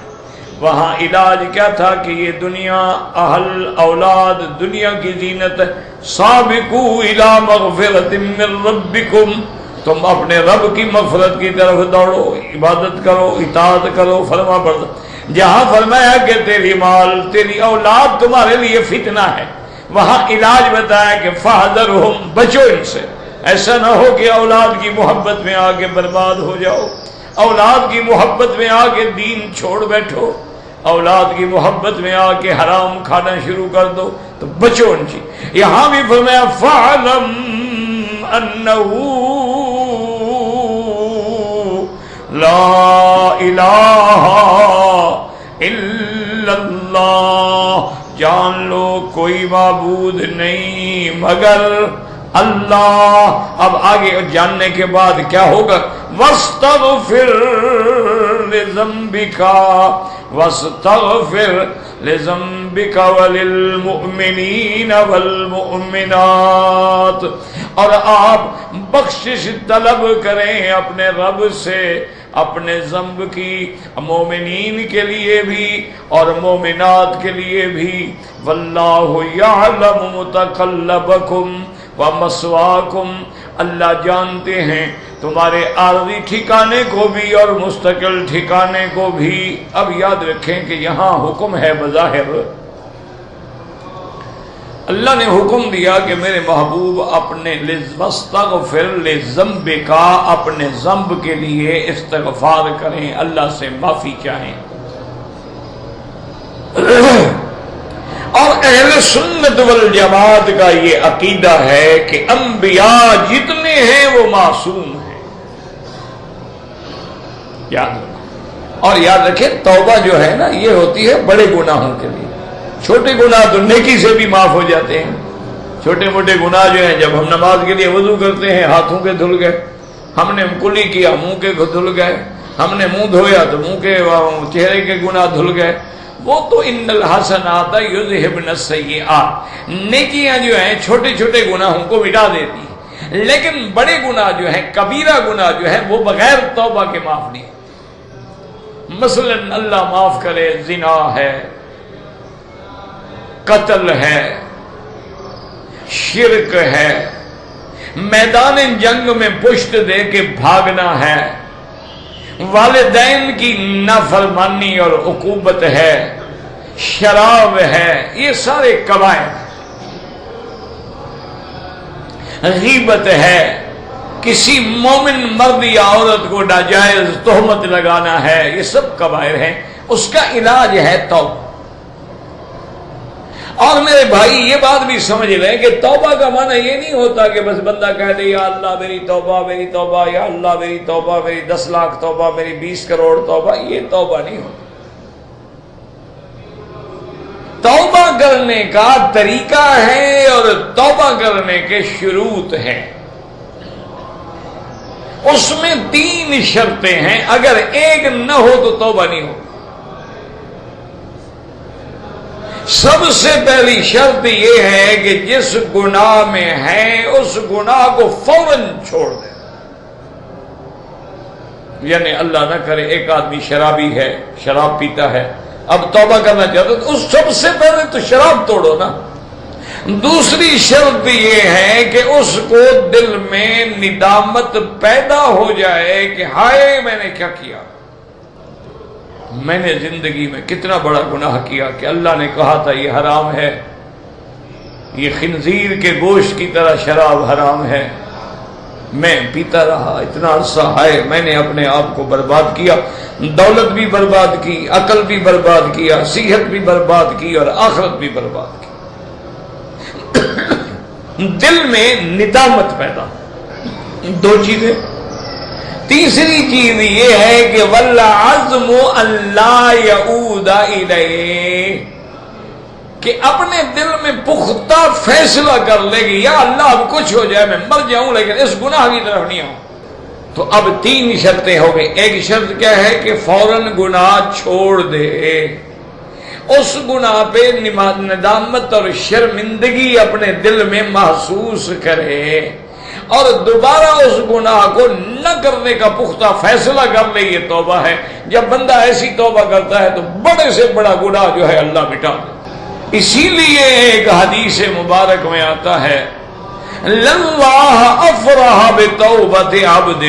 Speaker 1: وہاں علاج کیا تھا کہ یہ دنیا، اہل اولاد دنیا کی زینت ہے، سابقوا الی مغفرۃ من ربکم، تم اپنے رب کی مغفرت کی طرف دوڑو، عبادت کرو، اطاعت کرو، فرما بردار۔ جہاں فرمایا کہ تیری مال، تیری اولاد تمہارے لیے فتنہ ہے، وہاں علاج بتایا کہ فاحذرہم، بچو ان سے، ایسا نہ ہو کہ اولاد کی محبت میں آ کے برباد ہو جاؤ، اولاد کی محبت میں آ کے دین چھوڑ بیٹھو، اولاد کی محبت میں آ کے حرام کھانا شروع کر دو، تو بچو ان سے۔ یہاں بھی فرمایا فَعْلَمْ أَنَّهُ لَا إِلَٰهَ إِلَّا اللَّهُ، جان لو کوئی معبود نہیں مگر اللہ۔ اب آگے جاننے کے بعد کیا ہوگا؟ وَاسْتَغْفِرْ لِذَنبِكَ وَاسْتَغْفِرْ لِذَنبِكَ وَلِلْمُؤْمِنِينَ وَالْمُؤْمِنَاتِ، اور آپ بخشش طلب کریں اپنے رب سے اپنے ذنب کی، مومنین کے لیے بھی اور مومنات کے لیے بھی۔ وَاللَّهُ يَعْلَمُ مُتَقَلَّبَكُمْ وَمَثْوَاكُمْ، اللہ جانتے ہیں تمہارے عارضی ٹھکانے کو بھی اور مستقل ٹھکانے کو بھی۔ اب یاد رکھیں کہ یہاں حکم ہے بظاہر، اللہ نے حکم دیا کہ میرے محبوب اپنے وَاسْتَغْفِرْ لِذَنبِكَ، اپنے ذنب کے لیے استغفار کریں، اللہ سے معافی چاہیں، اور اہل سنت والجماعت کا یہ عقیدہ ہے کہ انبیاء جتنے ہیں وہ معصوم ہیں. یاد رکھو، اور یاد رکھیں توبہ جو ہے نا یہ ہوتی ہے بڑے گناہوں کے لیے. چھوٹے گناہ تو نیکی سے بھی معاف ہو جاتے ہیں. چھوٹے موٹے گناہ جو ہیں، جب ہم نماز کے لیے وضو کرتے ہیں ہاتھوں کے دھل گئے، ہم نے کلی کیا منہ کے دھل گئے، ہم نے منہ دھویا تو منہ کے چہرے کے گناہ دھل گئے، وہ تو ان الحسنات یذہبن السیئات، نیکیاں جو ہیں چھوٹے چھوٹے گناہوں کو مٹا دیتی ہیں. لیکن بڑے گناہ جو ہیں، کبیرہ گناہ جو ہے، وہ بغیر توبہ کے معاف نہیں. مثلا اللہ معاف کرے زنا ہے، قتل ہے، شرک ہے، میدان جنگ میں پشت دے کے بھاگنا ہے، والدین کی نافرمانی اور عقوبت ہے، شراب ہے، یہ سارے کبائر. غیبت ہے، کسی مومن مرد یا عورت کو ناجائز تہمت لگانا ہے، یہ سب کبائر ہیں. اس کا علاج ہے توبہ. اور میرے بھائی یہ بات بھی سمجھ لیں کہ توبہ کا معنی یہ نہیں ہوتا کہ بس بندہ کہہ دے یا اللہ میری توبہ میری توبہ، یا اللہ میری توبہ، میری 10 لاکھ توبہ، میری 20 کروڑ توبہ. یہ توبہ نہیں ہوتا. توبہ کرنے کا طریقہ ہے اور توبہ کرنے کے شروط ہیں. اس میں 3 شرطیں ہیں، اگر ایک نہ ہو تو توبہ نہیں ہو. سب سے پہلی شرط یہ ہے کہ جس گناہ میں ہے اس گناہ کو فوراً چھوڑ دے. یعنی اللہ نہ کرے ایک آدمی شرابی ہے، شراب پیتا ہے، اب توبہ کرنا چاہتا تو اس سب سے پہلے تو شراب توڑو نا. دوسری شرط یہ ہے کہ اس کو دل میں ندامت پیدا ہو جائے کہ ہائے میں نے کیا کیا، میں نے زندگی میں کتنا بڑا گناہ کیا کہ اللہ نے کہا تھا یہ حرام ہے، یہ خنزیر کے گوشت کی طرح شراب حرام ہے، میں پیتا رہا اتنا عرصہ، ہائے میں نے اپنے آپ کو برباد کیا، دولت بھی برباد کی، عقل بھی برباد کیا، صحت بھی برباد کی اور آخرت بھی برباد کی. دل میں ندامت پیدا. 2 چیزیں. تیسری چیز یہ ہے کہ والعزم اللہ یعود الیہ، کہ اپنے دل میں پختہ فیصلہ کر لے گی یا اللہ اب کچھ ہو جائے میں مر جاؤں لیکن اس گناہ کی طرف نہیں آؤں. تو اب 3 شرطیں ہو گئی. ایک شرط کیا ہے کہ فوراً گناہ چھوڑ دے، اس گناہ پہ ندامت اور شرمندگی اپنے دل میں محسوس کرے اور دوبارہ اس گناہ کو نہ کرنے کا پختہ فیصلہ کر لے. یہ توبہ ہے. جب بندہ ایسی توبہ کرتا ہے تو بڑے سے بڑا گناہ جو ہے اللہ مٹا دے. اسی لیے ایک حدیث مبارک میں آتا ہے لَلَّهَ أَفْرَحَ بِتَوْبَةِ عَبْدٍ،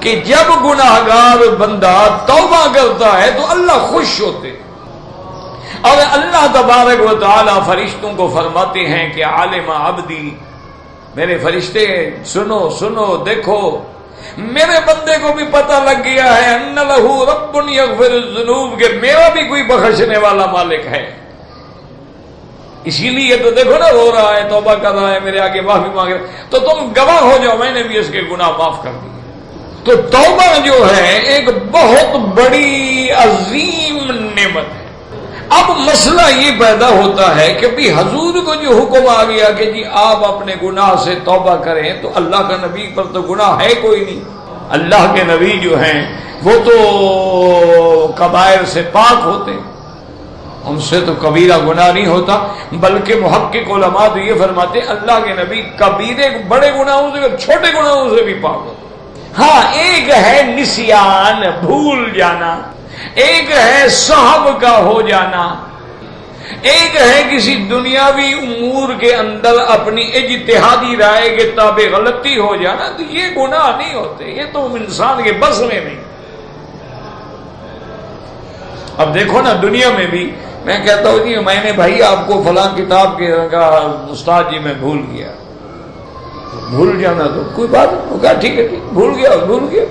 Speaker 1: کہ جب گناہگار بندہ توبہ کرتا ہے تو اللہ خوش ہوتے. اور اللہ تبارک و تعالی فرشتوں کو فرماتے ہیں کہ عالم عبدی، میرے فرشتے سنو سنو دیکھو، میرے بندے کو بھی پتہ لگ گیا ہے ان لہ رب یغفر الذنوب، کہ میرا بھی کوئی بخشنے والا مالک ہے. اسی لیے تو دیکھو نا رو رہا ہے، توبہ کر رہا ہے، میرے آگے معافی مانگ رہا ہے، تو تم گواہ ہو جاؤ میں نے بھی اس کے گناہ معاف کر دیے. تو توبہ جو ہے ایک بہت بڑی عظیم نعمت ہے. اب مسئلہ یہ پیدا ہوتا ہے کہ بھی حضور کو جو حکم آ گیا کہ جی آپ اپنے گناہ سے توبہ کریں، تو اللہ کا نبی پر تو گناہ ہے کوئی نہیں. اللہ کے نبی جو ہیں وہ تو کبائر سے پاک ہوتے، ان سے تو کبیرہ گناہ نہیں ہوتا. بلکہ محقق علماء تو یہ فرماتے ہیں اللہ کے نبی کبیرے بڑے گناہوں سے اور چھوٹے گناہوں سے بھی پاک ہوتے. ہاں ایک ہے نسیان، بھول جانا، ایک ہے صحب کا ہو جانا، ایک ہے کسی دنیاوی امور کے اندر اپنی اجتہادی رائے کے تابع غلطی ہو جانا. تو یہ گناہ نہیں ہوتے، یہ تو انسان کے بس میں نہیں. اب دیکھو نا دنیا میں بھی میں کہتا ہوں جی میں نے بھائی آپ کو فلاں کتاب کے کا استاد جی میں بھول گیا. بھول جانا تو کوئی بات نہیں، ٹھیک ہے بھول گیا.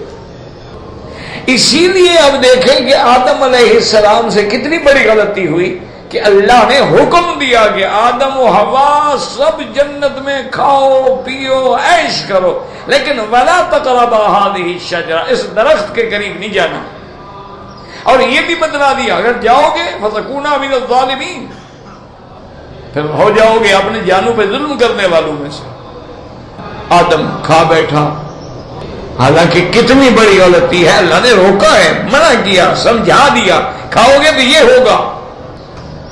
Speaker 1: اسی لیے اب دیکھیں کہ آدم علیہ السلام سے کتنی بڑی غلطی ہوئی کہ اللہ نے حکم دیا کہ آدم و حوا سب جنت میں کھاؤ پیو عیش کرو، لیکن ولا تقربا هذه الشجرہ، اس درخت کے قریب نہیں جانا، اور یہ بھی بتلا دیا اگر جاؤ گے فتکونا من الظالمین، پھر ہو جاؤ گے اپنے جانوں پہ ظلم کرنے والوں میں سے۔ آدم کھا بیٹھا، حالانکہ کتنی بڑی غلطی ہے، اللہ نے روکا ہے، منع کیا، سمجھا دیا کھاؤ گے تو یہ ہوگا،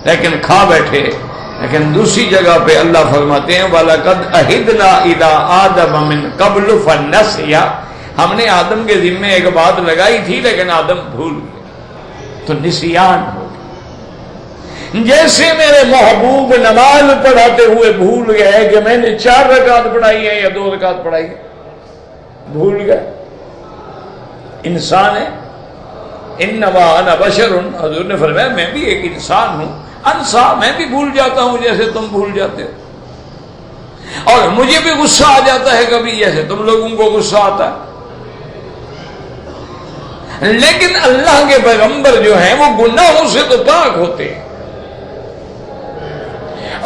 Speaker 1: لیکن کھا بیٹھے۔ لیکن دوسری جگہ پہ اللہ فرماتے ہیں وَلَقَدْ أَهِدْنَا إِلَىٰ آدَمَ مِن قَبْلُ فَنَسِيَ، ہم نے آدم کے ذمے ایک بات لگائی تھی لیکن آدم بھول گئے، تو نسیان ہو گیا۔ جیسے میرے محبوب نماز پڑھاتے ہوئے بھول گئے کہ میں نے 4 رکعت پڑھائی ہے یا 2 رکعت پڑھائی ہے، بھول گئے، انسان ہے۔ انما انا بشر، حضور نے فرمایا میں بھی ایک انسان ہوں، انسا، میں بھی بھول جاتا ہوں جیسے تم بھول جاتے ہو، اور مجھے بھی غصہ آ جاتا ہے کبھی جیسے تم لوگوں کو غصہ آتا ہے، لیکن اللہ کے پیغمبر جو ہیں وہ گناہوں سے تو پاک ہوتے ہیں۔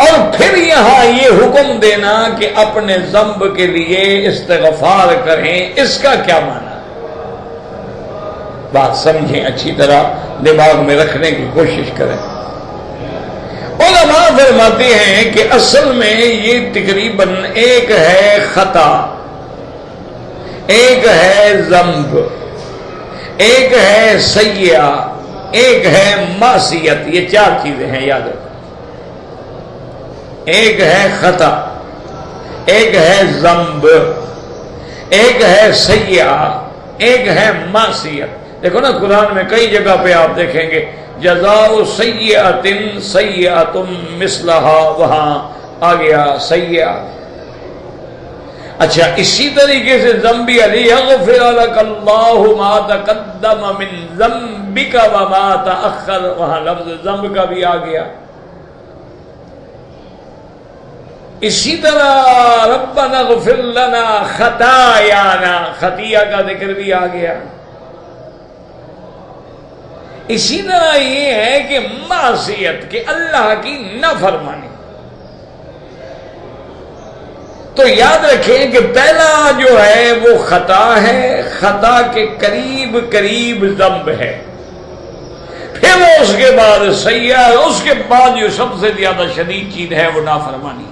Speaker 1: اور پھر یہاں یہ حکم دینا کہ اپنے ذنب کے لیے استغفار کریں، اس کا کیا معنی؟ بات سمجھیں، اچھی طرح دماغ میں رکھنے کی کوشش کریں۔ علماء فرماتے ہیں کہ اصل میں یہ تقریباً ایک ہے خطا، ایک ہے ذنب، ایک ہے سیئہ، ایک ہے معصیت، یہ 4 چیزیں ہیں، یاد رکھو۔ ایک ہے خطا، ایک ہے ذنب، ایک ہے سیئہ، ایک ہے معصیت۔ دیکھو نا قرآن میں کئی جگہ پہ آپ دیکھیں گے جزاء سیئۃ سیئۃ مثلھا، وہاں آ گیا سیئہ۔ اچھا اسی طریقے سے ذنب لیغفر لک اللہ ما تقدم من ذنبک وما تأخر، وہاں لفظ ذنب کا بھی آ گیا۔ اسی طرح ربنا اغفر لنا خطایانا، خطیہ کا ذکر بھی آ گیا۔ اسی طرح یہ ہے کہ معصیت، کہ اللہ کی نافرمانی۔ تو یاد رکھیں کہ پہلا جو ہے وہ خطا ہے، خطا کے قریب قریب ذنب ہے، پھر اس کے بعد سیئہ، اس کے بعد جو سب سے زیادہ شدید چیز ہے وہ نافرمانی۔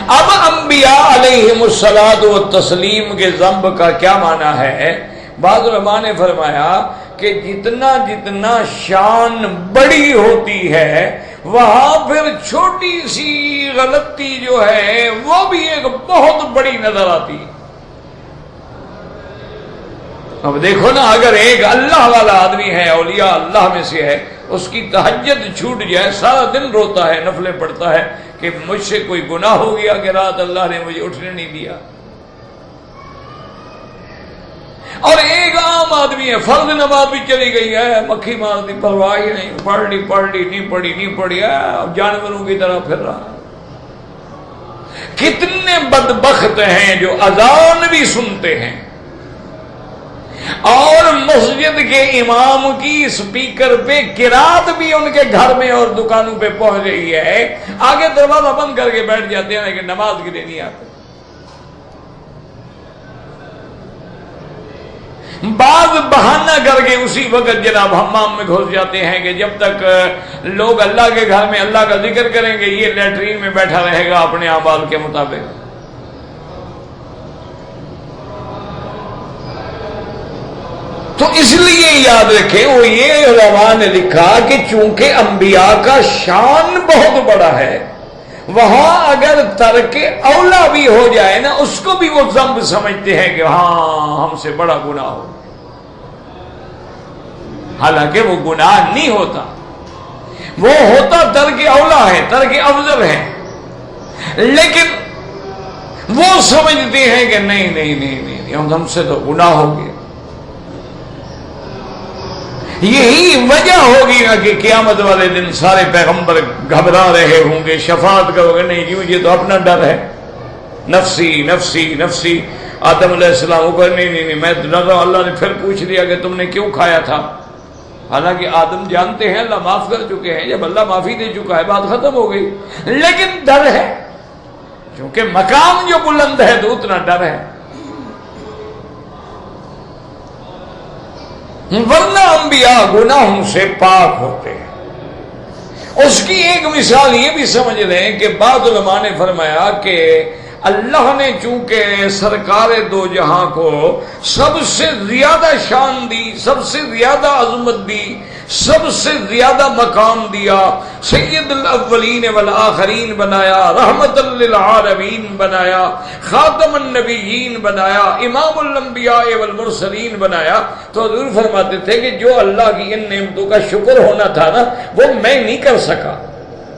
Speaker 1: اب انبیاء علیہم الصلاۃ والتسلیم کے ذنب کا کیا معنی ہے؟ بعض علماء نے فرمایا کہ جتنا جتنا شان بڑی ہوتی ہے وہاں پھر چھوٹی سی غلطی جو ہے وہ بھی ایک بہت بڑی نظر آتی ہے۔ اب دیکھو نا، اگر ایک اللہ والا آدمی ہے، اولیاء اللہ میں سے ہے، اس کی تہجد چھوٹ جائے، سارا دن روتا ہے، نفلیں پڑھتا ہے کہ مجھ سے کوئی گناہ ہو گیا کہ رات اللہ نے مجھے اٹھنے نہیں دیا، اور ایک عام آدمی ہے، فرض نماز بھی چلی گئی ہے، مکھی مار دی، پرواہ ہی نہیں، پڑھ لی نہیں پڑھی ہے، اب جانوروں کی طرح پھر رہا۔ کتنے بدبخت ہیں جو اذان بھی سنتے ہیں اور مسجد کے امام کی اسپیکر پہ قرات بھی ان کے گھر میں اور دکانوں پہ پہنچ رہی ہے، آگے دروازہ بند کر کے بیٹھ جاتے ہیں لیکن نماز کے لیے نہیں آتے۔ بعض بہانہ کر کے اسی وقت جناب حمام میں گھس جاتے ہیں کہ جب تک لوگ اللہ کے گھر میں اللہ کا ذکر کریں گے یہ لیٹرین میں بیٹھا رہے گا اپنے اعمال کے مطابق۔ تو اس لیے یاد رکھیں، وہ یہ علماء نے لکھا کہ چونکہ انبیاء کا شان بہت بڑا ہے، وہاں اگر ترک اولا بھی ہو جائے نا اس کو بھی وہ ذنب سمجھتے ہیں کہ ہاں ہم سے بڑا گناہ ہو، حالانکہ وہ گناہ نہیں ہوتا، وہ ہوتا ترک اولا ہے، ترک افضل ہے، لیکن وہ سمجھتے ہیں کہ نہیں ہم سے تو گناہ ہو گیا۔ یہی وجہ ہوگی نا کہ قیامت والے دن سارے پیغمبر گھبرا رہے ہوں گے، شفاعت کرو گے نہیں جی مجھے تو اپنا ڈر ہے، نفسی نفسی نفسی۔ آدم علیہ السلام کو نہیں میں ڈر رہا ہوں، اللہ نے پھر پوچھ لیا کہ تم نے کیوں کھایا تھا؟ حالانکہ آدم جانتے ہیں اللہ معاف کر چکے ہیں، جب اللہ معافی دے چکا ہے بات ختم ہو گئی، لیکن ڈر ہے، کیونکہ مقام جو بلند ہے تو اتنا ڈر ہے، ورنہ انبیاء گناہوں سے پاک ہوتے ہیں۔ اس کی ایک مثال یہ بھی سمجھ لیں کہ بعض علماء نے فرمایا کہ اللہ نے چونکہ سرکار دو جہاں کو سب سے زیادہ شان دی، سب سے زیادہ عظمت دی، سب سے زیادہ مقام دیا، سید الاولین والآخرین بنایا، رحمت للعالمین بنایا، خاتم النبیین بنایا، امام الانبیاء والمرسلین بنایا، تو حضور فرماتے تھے کہ جو اللہ کی ان نعمتوں کا شکر ہونا تھا نا وہ میں نہیں کر سکا،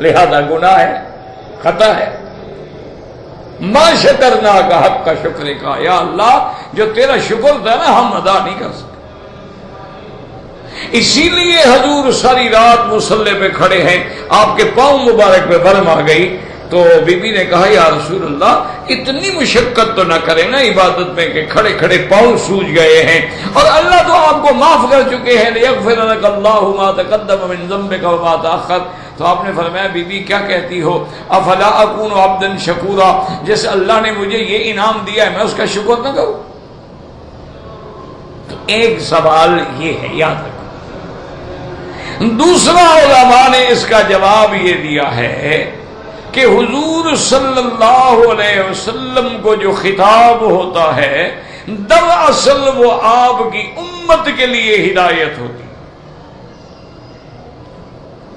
Speaker 1: لہذا گناہ ہے، خطا ہے۔ ما شکرنا کا حق کا شکر کا، یا اللہ جو تیرا شکر تھا نا ہم ادا نہیں کر سکے۔ اسی لیے حضور ساری رات مصلی پہ کھڑے ہیں، آپ کے پاؤں مبارک پہ برم آ گئی، تو بی بی نے کہا یا رسول اللہ اتنی مشقت تو نہ کریں نا عبادت میں کہ کھڑے کھڑے پاؤں سوج گئے ہیں، اور اللہ تو آپ کو معاف کر چکے ہیں، لیغفر لک اللہ ما تقدم من ذنبک وما تأخر۔ تو آپ نے فرمایا بی بی کیا کہتی ہو، افلا اکون عبدا شکورا، جس اللہ نے مجھے یہ انعام دیا ہے میں اس کا شکر نہ کروں؟ تو ایک سوال یہ ہے، یاد رکھو۔ دوسرا علماء نے اس کا جواب یہ دیا ہے کہ حضور صلی اللہ علیہ وسلم کو جو خطاب ہوتا ہے دراصل وہ آپ کی امت کے لیے ہدایت ہوتی۔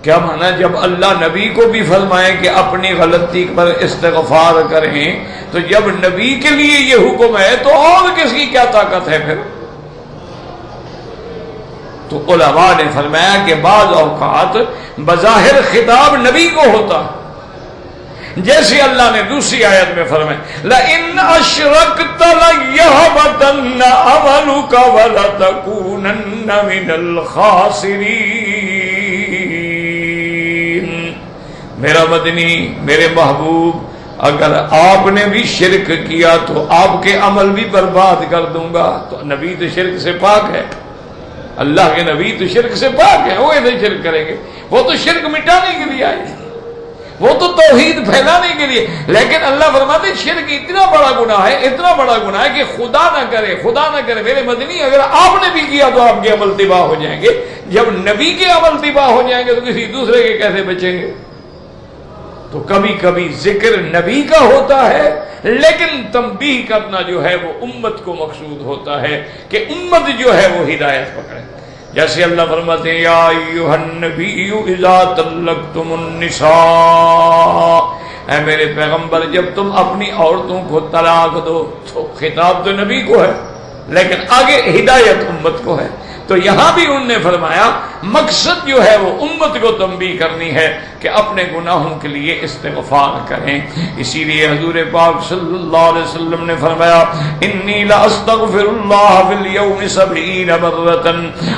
Speaker 1: کیا مانا؟ جب اللہ نبی کو بھی فرمائے کہ اپنی غلطی پر استغفار کریں، تو جب نبی کے لیے یہ حکم ہے تو اور کس کی کیا طاقت ہے پھر؟ تو علماء نے فرمایا کہ بعض اوقات بظاہر خطاب نبی کو ہوتا ہے، جیسے اللہ نے دوسری آیت میں فرمایا لَإِنْ أَشْرَكْتَ لَيَحْبَطَنَّ عَمَلُكَ وَلَتَكُونَنَّ مِنَ الْخَاسِرِينَ۔ میرا مدنی، میرے محبوب، اگر آپ نے بھی شرک کیا تو آپ کے عمل بھی برباد کر دوں گا۔ تو نبی تو شرک سے پاک ہے، اللہ کے نبی تو شرک سے پاک ہے، وہ ایسے شرک کریں گے؟ وہ تو شرک مٹانے کے لیے آئے، وہ تو توحید پھیلانے کے لیے۔ لیکن اللہ فرماتے شرک اتنا بڑا گناہ ہے، اتنا بڑا گناہ ہے کہ خدا نہ کرے، خدا نہ کرے میرے مدنی اگر آپ نے بھی کیا تو آپ کے عمل تباہ ہو جائیں گے۔ جب نبی کے عمل تباہ ہو جائیں گے تو کسی دوسرے کے کیسے بچیں گے؟ تو کبھی کبھی ذکر نبی کا ہوتا ہے، لیکن تنبیہ کرنا جو ہے وہ امت کو مقصود ہوتا ہے کہ امت جو ہے وہ ہدایت پکڑے۔ جیسے اللہ فرماتے ہیں یا ایھا النبی اذا طلقتم النساء، اے میرے پیغمبر جب تم اپنی عورتوں کو طلاق دو، تو خطاب تو نبی کو ہے لیکن آگے ہدایت امت کو ہے۔ تو یہاں بھی انہوں نے فرمایا مقصد جو ہے وہ امت کو تنبیہ کرنی ہے کہ اپنے گناہوں کے لیے استغفار کریں۔ اسی لیے حضور پاک صلی اللہ علیہ وسلم نے فرمایا انی لاستغفر اللہ فی اليوم 70 مرۃ،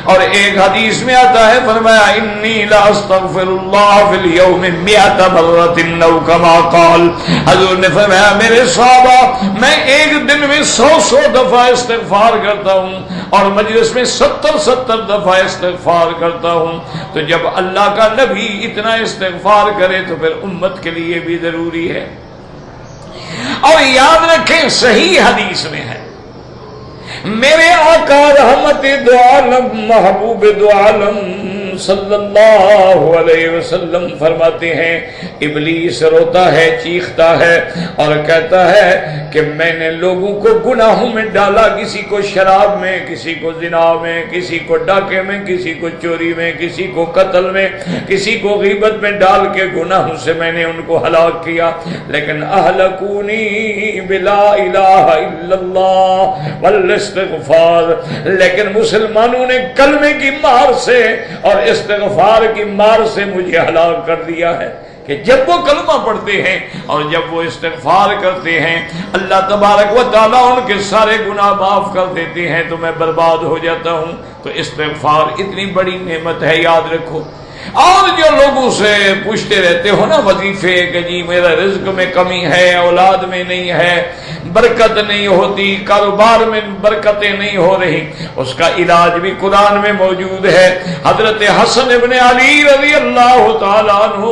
Speaker 1: اور ایک حدیث میں آتا ہے فرمایا انی لاستغفر اللہ فی اليوم 100 مرۃ او کما قال۔ حضور نے فرمایا میرے صحابہ میں ایک دن میں 100 دفعہ استغفار کرتا ہوں اور مجلس میں 70 دفعہ استغفار کرتا ہوں۔ تو جب اللہ کا نبی اتنا استغفار کرے تو پھر امت کے لیے بھی ضروری ہے۔ اور یاد رکھیں صحیح حدیث میں ہے میرے آقا رحمت دو عالم محبوب دو عالم صلی اللہ علیہ وسلم فرماتے ہیں ابلیس روتا ہے، چیختا ہے اور کہتا ہے کہ میں نے لوگوں کو گناہوں میں ڈالا، کسی کو شراب میں، کسی کو زنا میں، کسی کو ڈاکے میں، کسی کو چوری میں، کسی کو قتل میں، کسی کو غیبت میں ڈال کے گناہوں سے میں نے ان کو ہلاک کیا، لیکن اہلکونی بلا الہ الا اللہ والاستغفار، لیکن مسلمانوں نے کلمے کی مار سے اور استغفار کی مار سے مجھے ہلاک کر دیا ہے کہ جب وہ کلمہ پڑھتے ہیں اور جب وہ استغفار کرتے ہیں اللہ تبارک و تعالیٰ ان کے سارے گناہ معاف کر دیتے ہیں، تو میں برباد ہو جاتا ہوں۔ تو استغفار اتنی بڑی نعمت ہے، یاد رکھو اور جو لوگوں سے پوچھتے رہتے ہو نا وظیفے کہ جی میرا رزق میں کمی ہے، اولاد میں نہیں ہے، برکت نہیں ہوتی، کاروبار میں برکتیں نہیں ہو رہی، اس کا علاج بھی قرآن میں موجود ہے۔ حضرت حسن ابن علی رضی اللہ تعالیٰ عنہ،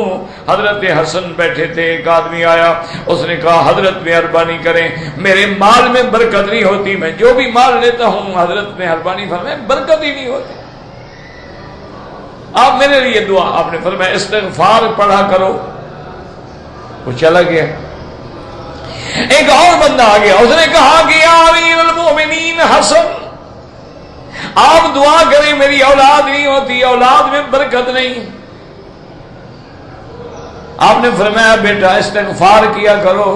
Speaker 1: حضرت حسن بیٹھے تھے، ایک آدمی آیا، اس نے کہا حضرت مہربانی کریں، میرے مال میں برکت نہیں ہوتی، میں جو بھی مال لیتا ہوں حضرت مہربانی فرمائیں برکت ہی نہیں ہوتی، آپ میرے لیے دعا۔ آپ نے فرمایا استغفار پڑھا کرو۔ وہ چلا گیا۔ ایک اور بندہ آ گیا، اس نے کہا کہ یا امیر المومنین حسن، آپ دعا کریں میری اولاد نہیں ہوتی، اولاد میں برکت نہیں۔ آپ نے فرمایا بیٹا استغفار کیا کرو۔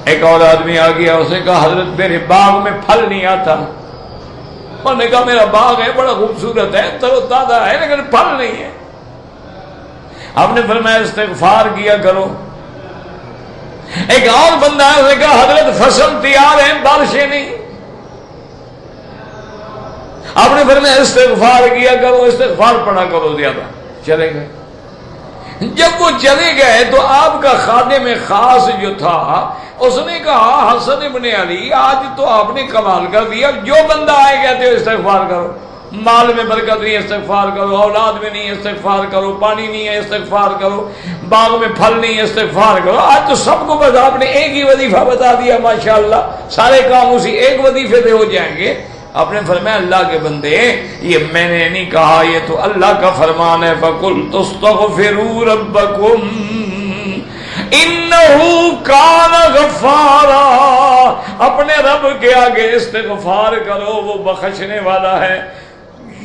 Speaker 1: ایک اور آدمی آ گیا، اس نے کہا حضرت میرے باغ میں پھل نہیں آتا۔ انہوں نے کہا میرا باغ ہے، بڑا خوبصورت ہے، تر و تازہ ہے، لیکن پھل نہیں ہے۔ آپ نے فرمایا استغفار کیا کرو۔ ایک اور بندہ ہے، اس نے کہا حضرت فصل تیار ہے، بارشیں نہیں۔ آپ نے فرمایا استغفار کیا کرو، استغفار پڑھا کرو زیادہ۔ چلے گئے۔ جب وہ چلے گئے تو آپ کا خادم خاص جو تھا اس نے کہا حسن ابن علی آج تو آپ نے کمال کر دیا، جو بندہ آئے کہتے ہو استغفار کرو، مال میں برکت نہیں استغفار کرو، اولاد میں نہیں استغفار کرو، پانی نہیں ہے استغفار کرو، باغ میں پھل نہیں استغفار کرو۔ آج تو سب کو بس آپ نے ایک ہی وظیفہ بتا دیا، ماشاءاللہ سارے کام اسی ایک وظیفے سے ہو جائیں گے۔ آپ نے فرمایا اللہ کے بندے یہ میں نے نہیں کہا، یہ تو اللہ کا فرمان ہے، فَقُلْتُ اسْتَغْفِرُوا رَبَّكُمْ إِنَّهُ كَانَ غَفَّارًا، اپنے رب کے آگے استغفار کرو، وہ بخشنے والا ہے۔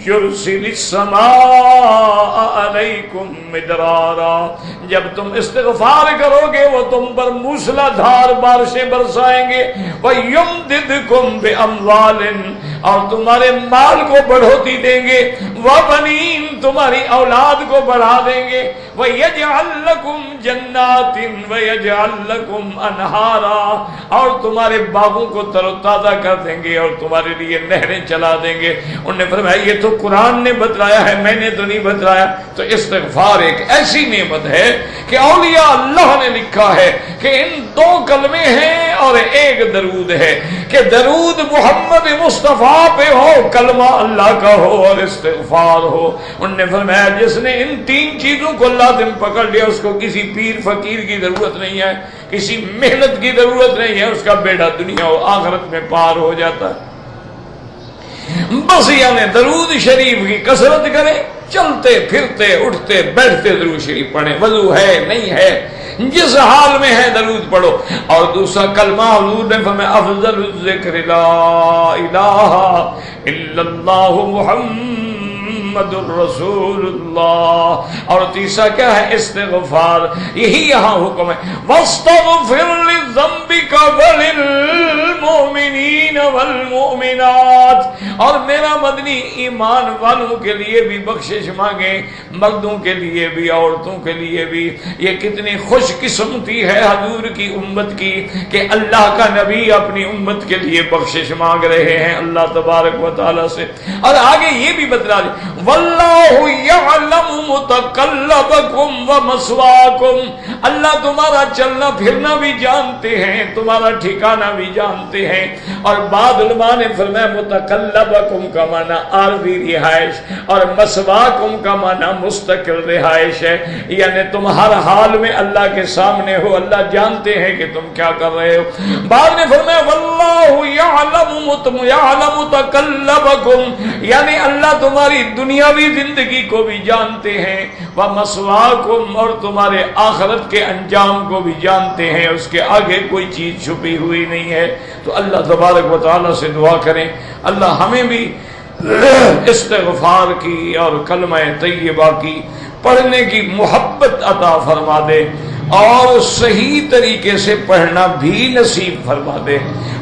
Speaker 1: يُرْسِلِ السَّمَاءَ عَلَيْكُمْ مِدْرَارًا، جب تم استغفار کرو گے وہ تم پر موسلا دھار بارشیں برسائیں گے۔ وَيُمْدِدْكُمْ بِأَمْوَالٍ، اور تمہارے مال کو بڑھوتی دیں گے۔ وَبَنِينَ، تمہاری اولاد کو بڑھا دیں گے۔ وَيَجْعَلْ لَكُمْ جَنَّاتٍ وَيَجْعَلْ لَكُمْ أَنْهَارًا، اور تمہارے باغوں کو تر و تازہ کر دیں گے اور تمہارے لیے نہریں چلا دیں گے۔ انہوں نے فرمایا یہ تو قرآن نے بتلایا ہے، میں نے تو نہیں بتلایا۔ تو استغفار ایک ایسی نعمت ہے کہ اولیاء اللہ نے لکھا ہے کہ ان دو کلمے ہیں اور ایک درود ہے، کہ درود محمد مصطفیٰ پہ ہو، کلمہ اللہ کا ہو اور استغفار ہو۔ انہوں نے فرمایا جس نے ان تین چیزوں کو لازم پکڑ لیا اس کو کسی پیر فقیر کی ضرورت نہیں ہے، کسی محنت کی ضرورت نہیں ہے، اس کا بیڑا دنیا و آخرت میں پار ہو جاتا ہے۔ بس یعنی درود شریف کی کثرت کریں، چلتے پھرتے اٹھتے بیٹھتے درود شریف پڑھیں، وضو ہے نہیں ہے جس حال میں ہے درود پڑھو۔ اور دوسرا کلمہ حضور نے فرمایا افضل الذکر لا الہ الا اللہ محمد الرسول اللہ، اور تیسرا کیا ہے استغفار، یہی یہاں حکم ہے واستغفر لذنبک وللمؤمنین والمؤمنات، اور میرا مدنی ایمان والوں کے لیے بھی بخشش مانگیں، مردوں کے لیے بھی عورتوں کے لیے بھی۔ یہ کتنی خوش قسمتی ہے حضور کی امت کی کہ اللہ کا نبی اپنی امت کے لیے بخشش مانگ رہے ہیں اللہ تبارک و تعالی سے۔ اور آگے یہ بھی بتلا دیں واللہ یعلم متقلبکم ومثواکم، اللہ تمہارا چلنا پھرنا بھی جانتے ہیں، تمہارا ٹھکانہ بھی جانتے ہیں۔ اور بعض علماء نے فرمایا متقلبکم کا معنی عارضی رہائش اور مثواکم کا معنی مستقل رہائش ہے، یعنی تم ہر حال میں اللہ کے سامنے ہو، اللہ جانتے ہیں کہ تم کیا کر رہے ہو۔ بعض نے فرمایا واللہ یعلم متقلبکم، یعنی اللہ تمہاری دنیاوی زندگی کو بھی جانتے ہیں، ومثواکم، اور تمہارے آخرت کے انجام کو بھی جانتے ہیں، اس کے آگے کوئی چیز چھپی ہوئی نہیں ہے۔ تو اللہ تبارک و تعالی سے دعا کریں اللہ ہمیں بھی استغفار کی اور کلمہ طیبہ کی پڑھنے کی محبت عطا فرما دے اور صحیح طریقے سے پڑھنا بھی نصیب فرما دے۔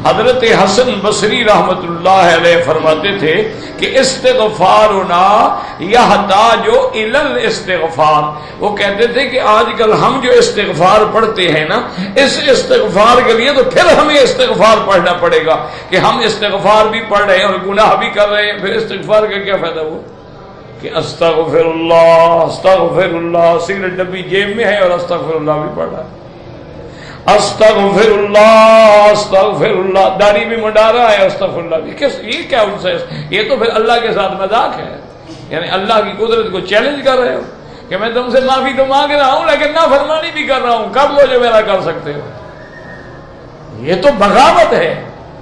Speaker 1: حضرت حسن بصری رحمت اللہ علیہ فرماتے تھے کہ استغفارنا یحتاج الی الاستغفار، وہ کہتے تھے کہ آج کل ہم جو استغفار پڑھتے ہیں نا، اس استغفار کے لیے تو پھر ہمیں استغفار پڑھنا پڑے گا کہ ہم استغفار بھی پڑھ رہے ہیں اور گناہ بھی کر رہے ہیں، پھر استغفار کا کیا فائدہ ہوا؟ کہ استغفراللہ استغفراللہ، سگریٹ ڈبی جیب میں ہے اور استغفراللہ بھی پڑھ رہا ہے، استغفراللہ استغفراللہ، داڑھی بھی منڈا رہا ہے، استغفراللہ بھی۔ یہ کیا ان سے؟ یہ تو پھر اللہ کے ساتھ مذاق ہے، یعنی اللہ کی قدرت کو چیلنج کر رہے ہو کہ میں تم سے معافی تو مانگ رہا ہوں لیکن نافرمانی بھی کر رہا ہوں، کر لو جو میرا کر سکتے ہو۔ یہ تو بغاوت ہے،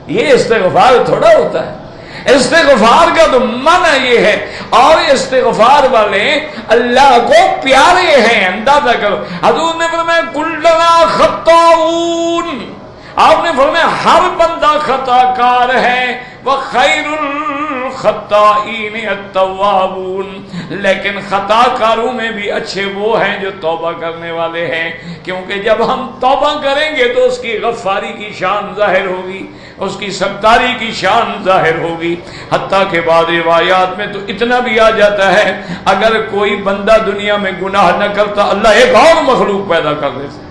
Speaker 1: یہ استغفار تھوڑا ہوتا ہے۔ استغفار کا تو معنی یہ ہے، اور استغفار والے اللہ کو پیارے ہیں، اندازہ کرو۔ حضور نے فرمایا کلنا خطاؤون، آپ نے فرمایا ہر بندہ خطا کار ہے، وخیر الخطائین التوابون، لیکن خطا کاروں میں بھی اچھے وہ ہیں جو توبہ کرنے والے ہیں، کیونکہ جب ہم توبہ کریں گے تو اس کی غفاری کی شان ظاہر ہوگی، اس کی ستاری کی شان ظاہر ہوگی۔ حتیٰ کہ بعض روایات میں تو اتنا بھی آ جاتا ہے اگر کوئی بندہ دنیا میں گناہ نہ کرتا اللہ ایک اور مخلوق پیدا کر دیتا۔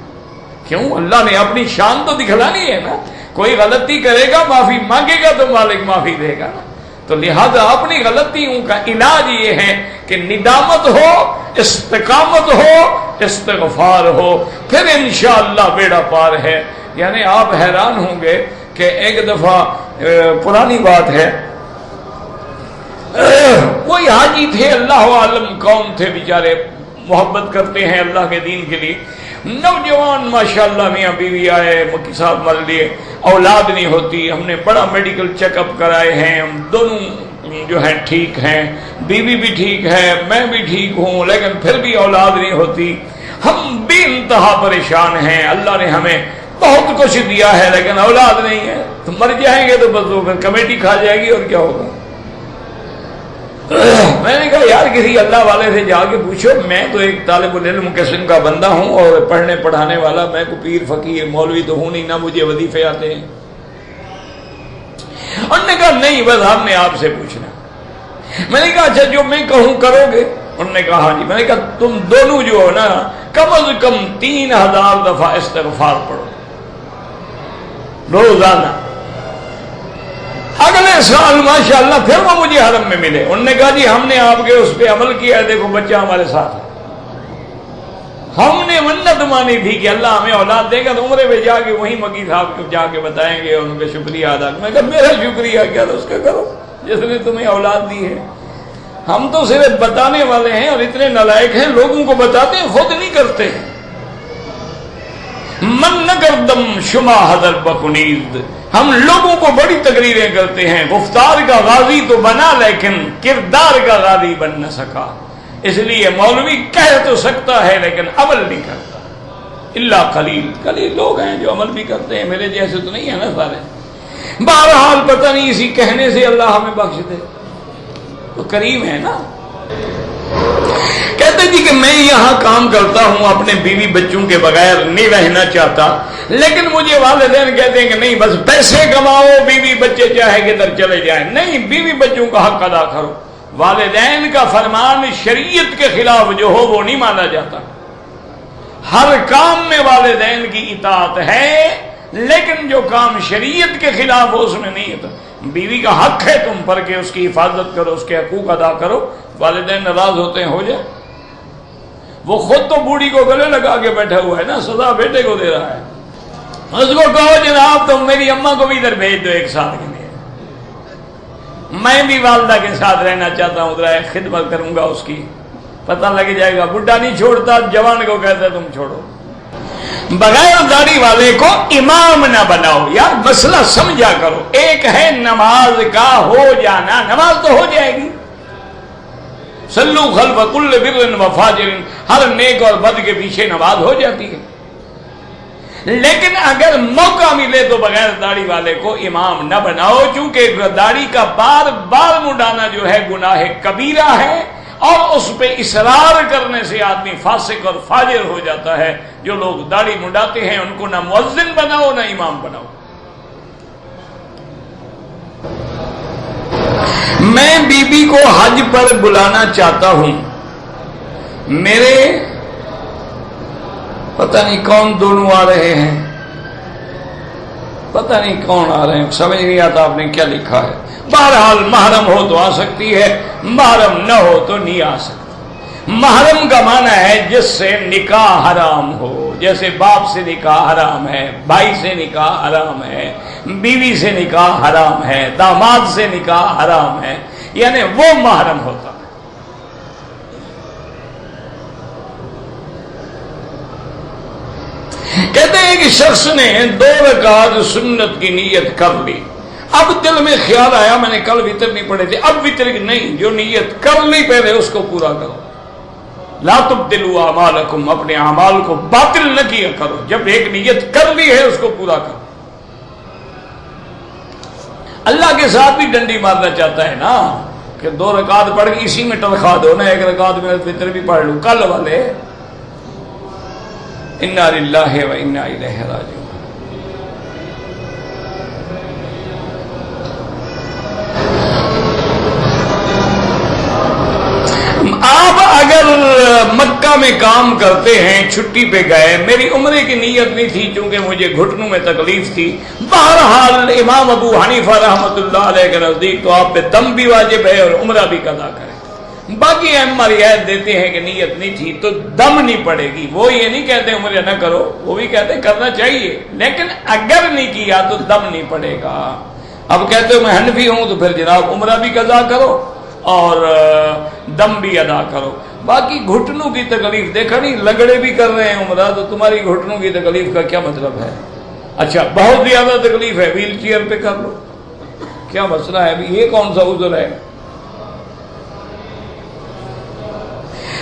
Speaker 1: کیوں؟ اللہ نے اپنی شان تو دکھلانی ہے نا، کوئی غلطی کرے گا معافی مانگے گا تو مالک معافی دے گا، تو لہذا اپنی غلطیوں کا علاج یہ ہے کہ ندامت ہو، استقامت ہو، استغفار ہو، پھر انشاءاللہ بیڑا پار ہے۔ یعنی آپ حیران ہوں گے کہ ایک دفعہ پرانی بات ہے، کوئی حاجی تھے، اللہ عالم کون تھے بیچارے، محبت کرتے ہیں اللہ کے دین کے لیے، نوجوان ماشاءاللہ میاں بیوی آئے، مکی صاحب مل لیے، اولاد نہیں ہوتی، ہم نے بڑا میڈیکل چیک اپ کرائے ہیں، ہم دونوں جو ہیں ٹھیک ہیں، بیوی بھی ٹھیک ہے، میں بھی ٹھیک ہوں، لیکن پھر بھی اولاد نہیں ہوتی، ہم بے انتہا پریشان ہیں، اللہ نے ہمیں بہت کچھ دیا ہے لیکن اولاد نہیں ہے، تو مر جائیں گے تو بس وہ پھر کمیٹی کھا جائے گی اور کیا ہوگا۔ میں نے کہا یار کسی اللہ والے سے جا کے پوچھو، میں تو ایک طالب العلم قسم کا بندہ ہوں اور پڑھنے پڑھانے والا، میں کو پیر فقیر مولوی تو ہوں نہیں، نہ مجھے وظیفے آتے ہیں۔ انہوں نے کہا نہیں بس ہم نے آپ سے پوچھنا۔ میں نے کہا اچھا جو میں کہوں کرو گے؟ انہوں نے کہا ہاں جی۔ میں نے کہا تم دونوں جو ہو نا کم از کم 3000 دفعہ استغفار پڑھو روزانہ، اگلے سال ماشاءاللہ پھر وہ مجھے حرم میں ملے۔ انہوں نے کہا جی ہم نے آپ کے اس پہ عمل کیا ہے، دیکھو بچہ ہمارے ساتھ ہے، ہم نے منت مانی تھی کہ اللہ ہمیں اولاد دے گا تو عمرے پہ جا کے وہیں مکی صاحب کو جا کے بتائیں گے اور ان کا شکریہ ادا۔ میں کہا میرا شکریہ کیا، اس کا کرو جس نے تمہیں اولاد دی ہے، ہم تو صرف بتانے والے ہیں، اور اتنے نالائق ہیں لوگوں کو بتاتے ہیں خود نہیں کرتے۔ من نہ کردم شما حضر بکنید، ہم لوگوں کو بڑی تقریریں کرتے ہیں، گفتار کا غازی تو بنا لیکن کردار کا غازی بن نہ سکا، اس لیے مولوی کہہ تو سکتا ہے لیکن عمل نہیں کرتا، اللہ قلیل لوگ ہیں جو عمل بھی کرتے ہیں، میرے جیسے تو نہیں ہے نا سارے۔ بہرحال پتہ نہیں اسی کہنے سے اللہ ہمیں بخش دے، تو کریم ہے نا۔ کہتے جی کہ میں یہاں کام کرتا ہوں، اپنے بیوی بچوں کے بغیر نہیں رہنا چاہتا، لیکن مجھے والدین کہتے ہیں کہ نہیں بس پیسے کماؤ، بیوی بچے چاہے کدھر چلے جائیں، نہیں بیوی بچوں کا حق ادا کرو۔ والدین کا فرمان شریعت کے خلاف جو ہو وہ نہیں مانا جاتا، ہر کام میں والدین کی اطاعت ہے، لیکن جو کام شریعت کے خلاف ہو اس میں نہیں ہوتا۔ بیوی کا حق ہے تم پر کہ اس کی حفاظت کرو، اس کے حقوق ادا کرو، والدین ناراض ہوتے ہیں ہو جائے، وہ خود تو بوڑھی کو گلے لگا کے بیٹھا ہوا ہے نا، سزا بیٹے کو دے رہا ہے، اس کو کہو جناب تم میری اماں کو بھی ادھر بھیج دو ایک سال کے لیے، میں بھی والدہ کے ساتھ رہنا چاہتا ہوں، ذرا خدمت کروں گا اس کی، پتہ لگ جائے گا۔ بڈھا نہیں چھوڑتا، جوان کو کہتا ہے تم چھوڑو۔ بغیر داڑھی والے کو امام نہ بناؤ، یار مسئلہ سمجھا کرو، ایک ہے نماز کا ہو جانا، نماز تو ہو جائے گی، صلو خلف کل بر و فاجر، ہر نیک اور بد کے پیچھے نماز ہو جاتی ہے، لیکن اگر موقع ملے تو بغیر داڑھی والے کو امام نہ بناؤ، کیونکہ داڑھی کا بار بار منڈانا جو ہے گناہ کبیرہ ہے، اور اس پہ اصرار کرنے سے آدمی فاسق اور فاجر ہو جاتا ہے۔ جو لوگ داڑھی منڈاتے ہیں ان کو نہ مؤذن بناؤ نہ امام بناؤ۔ میں بی بی کو حج پر بلانا چاہتا ہوں، میرے پتہ نہیں کون دونوں آ رہے ہیں، پتہ نہیں کون آ رہے ہیں، سمجھ نہیں آتا آپ نے کیا لکھا ہے۔ بہرحال محرم ہو تو آ سکتی ہے، محرم نہ ہو تو نہیں آ سکتی۔ محرم کا معنی ہے جس سے نکاح حرام ہو، جیسے باپ سے نکاح حرام ہے، بھائی سے نکاح حرام ہے، بیوی سے نکاح حرام ہے، داماد سے نکاح حرام ہے، یعنی وہ محرم ہوتا ہے۔ کہتے ہیں کہ شخص نے 2 رکعت سنت کی نیت کر لی، اب دل میں خیال آیا میں نے کل وتر نہیں پڑھے تھے، اب وتر نہیں، جو نیت کر لی پہلے اس کو پورا کرو۔ لا تبدلوا اعمالکم، اپنے اعمال کو باطل نہ کیا کرو، جب ایک نیت کر لی ہے اس کو پورا کرو۔ اللہ کے ساتھ بھی ڈنڈی مارنا چاہتا ہے نا کہ 2 رکعت پڑھ کے اسی میں تنخواہ دو نا، 1 رکعت میں وتر بھی پڑھ لوں کل والے۔ انا للہ و انا الیہ راجعون۔ آپ اگر مکہ میں کام کرتے ہیں، چھٹی پہ گئے، میری عمرے کی نیت نہیں تھی چونکہ مجھے گھٹنوں میں تکلیف تھی، بہرحال امام ابو حنیفہ رحمۃ اللہ علیہ کے نزدیک تو آپ پہ دم بھی واجب ہے اور عمرہ بھی قضا کریں۔ باقی ائمہ رعایت دیتے ہیں کہ نیت نہیں تھی تو دم نہیں پڑے گی، وہ یہ نہیں کہتے عمرہ نہ کرو، وہ بھی کہتے کرنا چاہیے، لیکن اگر نہیں کیا تو دم نہیں پڑے گا۔ اب کہتے ہو میں حنفی ہوں تو پھر جناب عمرہ بھی قضا کرو اور دم بھی ادا کرو۔ باقی گھٹنوں کی تکلیف، دیکھا نہیں لگڑے بھی کر رہے ہیں عمرہ، تو تمہاری گھٹنوں کی تکلیف کا کیا مطلب ہے؟ اچھا بہت زیادہ تکلیف ہے، ویل چیئر پہ کر لو، کیا مسئلہ ہے؟ یہ کون سا عذر ہے؟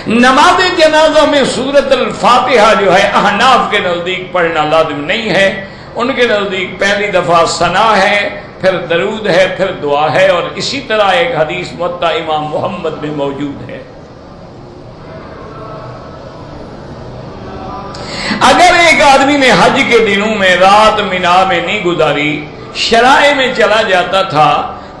Speaker 1: نماز جنازہ میں سورۃ الفاتحہ جو ہے احناف کے نزدیک پڑھنا لازم نہیں ہے، ان کے نزدیک پہلی دفعہ ثنا ہے، پھر درود ہے، پھر دعا ہے، اور اسی طرح ایک حدیث موطا امام محمد میں موجود ہے۔ اگر ایک آدمی نے حج کے دنوں میں رات مینا میں نہیں گزاری، شرائع میں چلا جاتا تھا،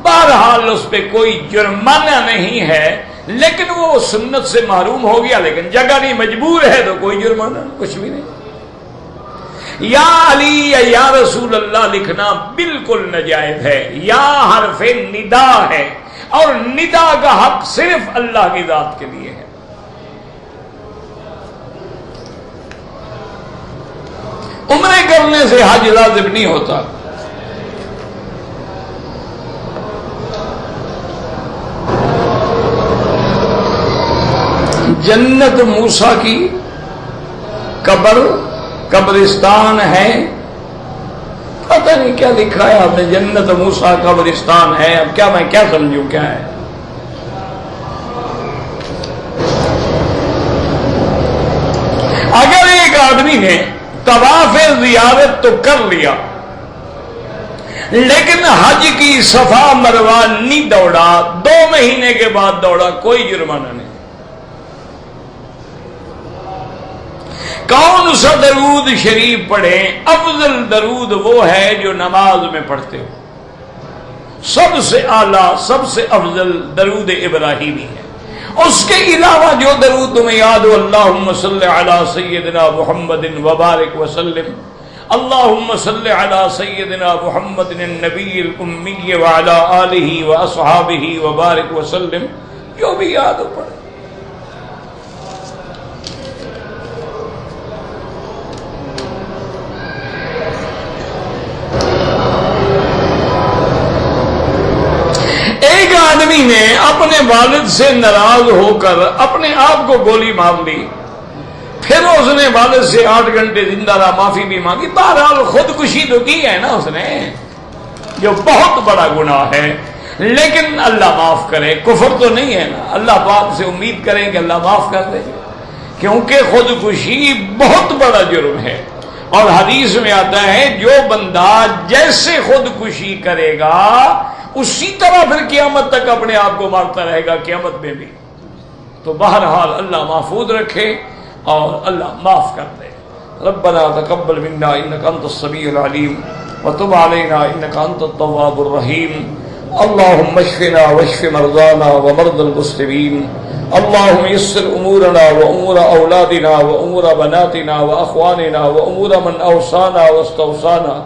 Speaker 1: بہرحال اس پہ کوئی جرمانہ نہیں ہے، لیکن وہ سنت سے محروم ہو گیا، لیکن جگہ نہیں، مجبور ہے تو کوئی جرمانہ کچھ بھی نہیں۔ یا علی یا رسول اللہ لکھنا بالکل ناجائز ہے، یا حرف ندا ہے، اور ندا کا حق صرف اللہ کی ذات کے لیے ہے۔ عمرے کرنے سے حج لازم نہیں ہوتا۔ جنت موسیٰ کی قبرستان ہے، پتہ نہیں کیا لکھا ہے آپ نے، جنت موسیٰ قبرستان ہے، اب کیا میں کیا سمجھوں کیا ہے؟ اگر ایک آدمی نے طواف زیارت تو کر لیا لیکن حج کی صفا مروہ نہیں دوڑا، 2 مہینے کے بعد دوڑا، کوئی جرمانہ نہیں۔ کون سا درود شریف پڑھیں؟ افضل درود وہ ہے جو نماز میں پڑھتے ہو، سب سے اعلیٰ سب سے افضل درود ابراہیمی ہے۔ اس کے علاوہ جو درود تمہیں یاد ہو، اللہم صلی علی سیدنا محمد وبارک وسلم، اللہم صلی علی سیدنا محمد النبی الامی وعلی آلہ واصحابہ وبارک وسلم، جو بھی یاد ہو پڑھے۔ ایک آدمی نے اپنے والد سے ناراض ہو کر اپنے آپ کو گولی مار لی، پھر اس نے والد سے 8 گھنٹے زندہ رہا، معافی بھی مانگی، بہرحال خودکشی تو کی ہے نا اس نے، جو بہت بڑا گناہ ہے، لیکن اللہ معاف کرے، کفر تو نہیں ہے نا، اللہ پاک سے امید کریں کہ اللہ معاف کر دے، کیونکہ خودکشی بہت بڑا جرم ہے، اور حدیث میں آتا ہے جو بندہ جیسے خودکشی کرے گا اسی طرح پھر قیامت تک اپنے آپ کو مارتا رہے گا، قیامت میں بھی۔ تو بہرحال اللہ محفوظ رکھے اور اللہ معاف کر دے۔ ربنا تقبل منا انك انت السميع العليم وتب علينا انك انت التواب الرحيم اللهم اشفنا واشف مرضانا ومرضى المسلمين اللهم يسر امورنا وامور اولادنا وامور بناتنا واخواننا وامور من اوصانا واستوصانا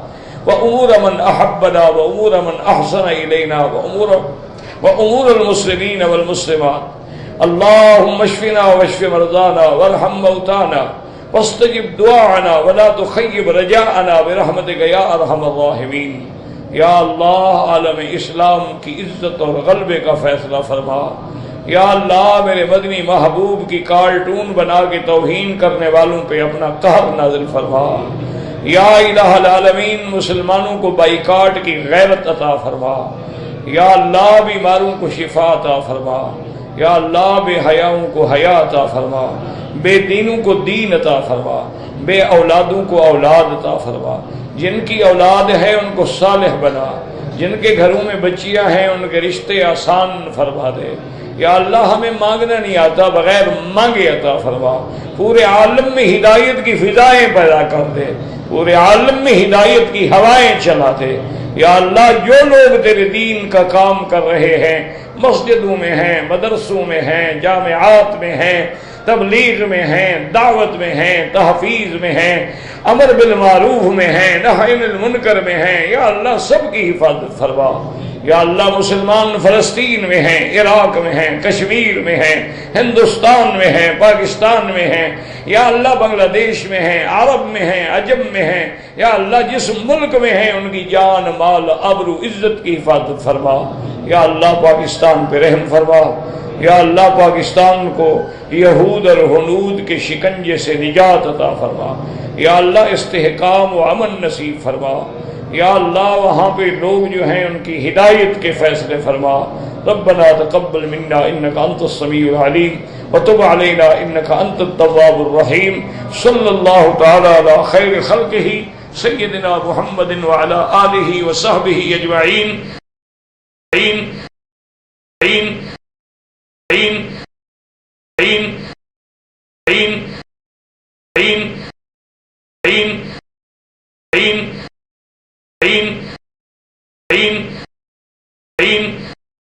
Speaker 1: وأمور من أحبنا وأمور من أحسن إلينا وأمور المسلمين والمسلمات. اللهم اشفنا واشف مرضانا وارحم موتانا واستجب دعاءنا ولا تخيب رجاءنا برحمتك یا ارحم الراحمین. یا اللہ عالم اسلام کی عزت اور غلبے کا فیصلہ فرما. یا اللہ میرے مدنی محبوب کی کارٹون بنا کے توہین کرنے والوں پہ اپنا قہر نازل فرما. یا الہ العالمین مسلمانوں کو بائیکاٹ کی غیرت عطا فرما. یا اللہ بیماروں کو شفا عطا فرما. یا اللہ بے حیاؤں کو حیا عطا فرما. بے دینوں کو دین عطا فرما. بے اولادوں کو اولاد عطا فرما. جن کی اولاد ہے ان کو صالح بنا. جن کے گھروں میں بچیاں ہیں ان کے رشتے آسان فرما دے. یا اللہ ہمیں مانگنا نہیں آتا، بغیر مانگے عطا فرما. پورے عالم میں ہدایت کی فضائیں پیدا کر دے. پورے عالم میں ہدایت کی ہوائیں چلا دے. یا اللہ جو لوگ تیرے دین کا کام کر رہے ہیں، مسجدوں میں ہیں، مدرسوں میں ہیں، جامعات میں ہیں، تبلیغ میں ہیں، دعوت میں ہیں، تحفیظ میں ہیں، امر بالمعروف میں ہیں، نہی عن المنکر میں ہیں، یا اللہ سب کی حفاظت فرما. یا اللہ مسلمان فلسطین میں ہیں، عراق میں ہیں، کشمیر میں ہیں، ہندوستان میں ہیں، پاکستان میں ہیں، یا اللہ بنگلہ دیش میں ہیں، عرب میں ہیں، عجم میں ہیں. یا اللہ جس ملک میں ہیں ان کی جان مال آبرو عزت کی حفاظت فرما. یا اللہ پاکستان پہ رحم فرما. یا اللہ پاکستان کو یہود اور ہنود کے شکنجے سے نجات عطا فرما. یا اللہ استحکام و امن نصیب فرما. یا اللہ وہاں پہ لوگ جو ہیں ان کی ہدایت کے فیصلے فرما. ربنا تقبل منا انك انت السميع العليم وتب علينا انك انت التواب الرحيم. صلی اللہ تعالی علی خیر خلقہ سیدنا محمد وعلى آلہ وصحبہ اجمعین.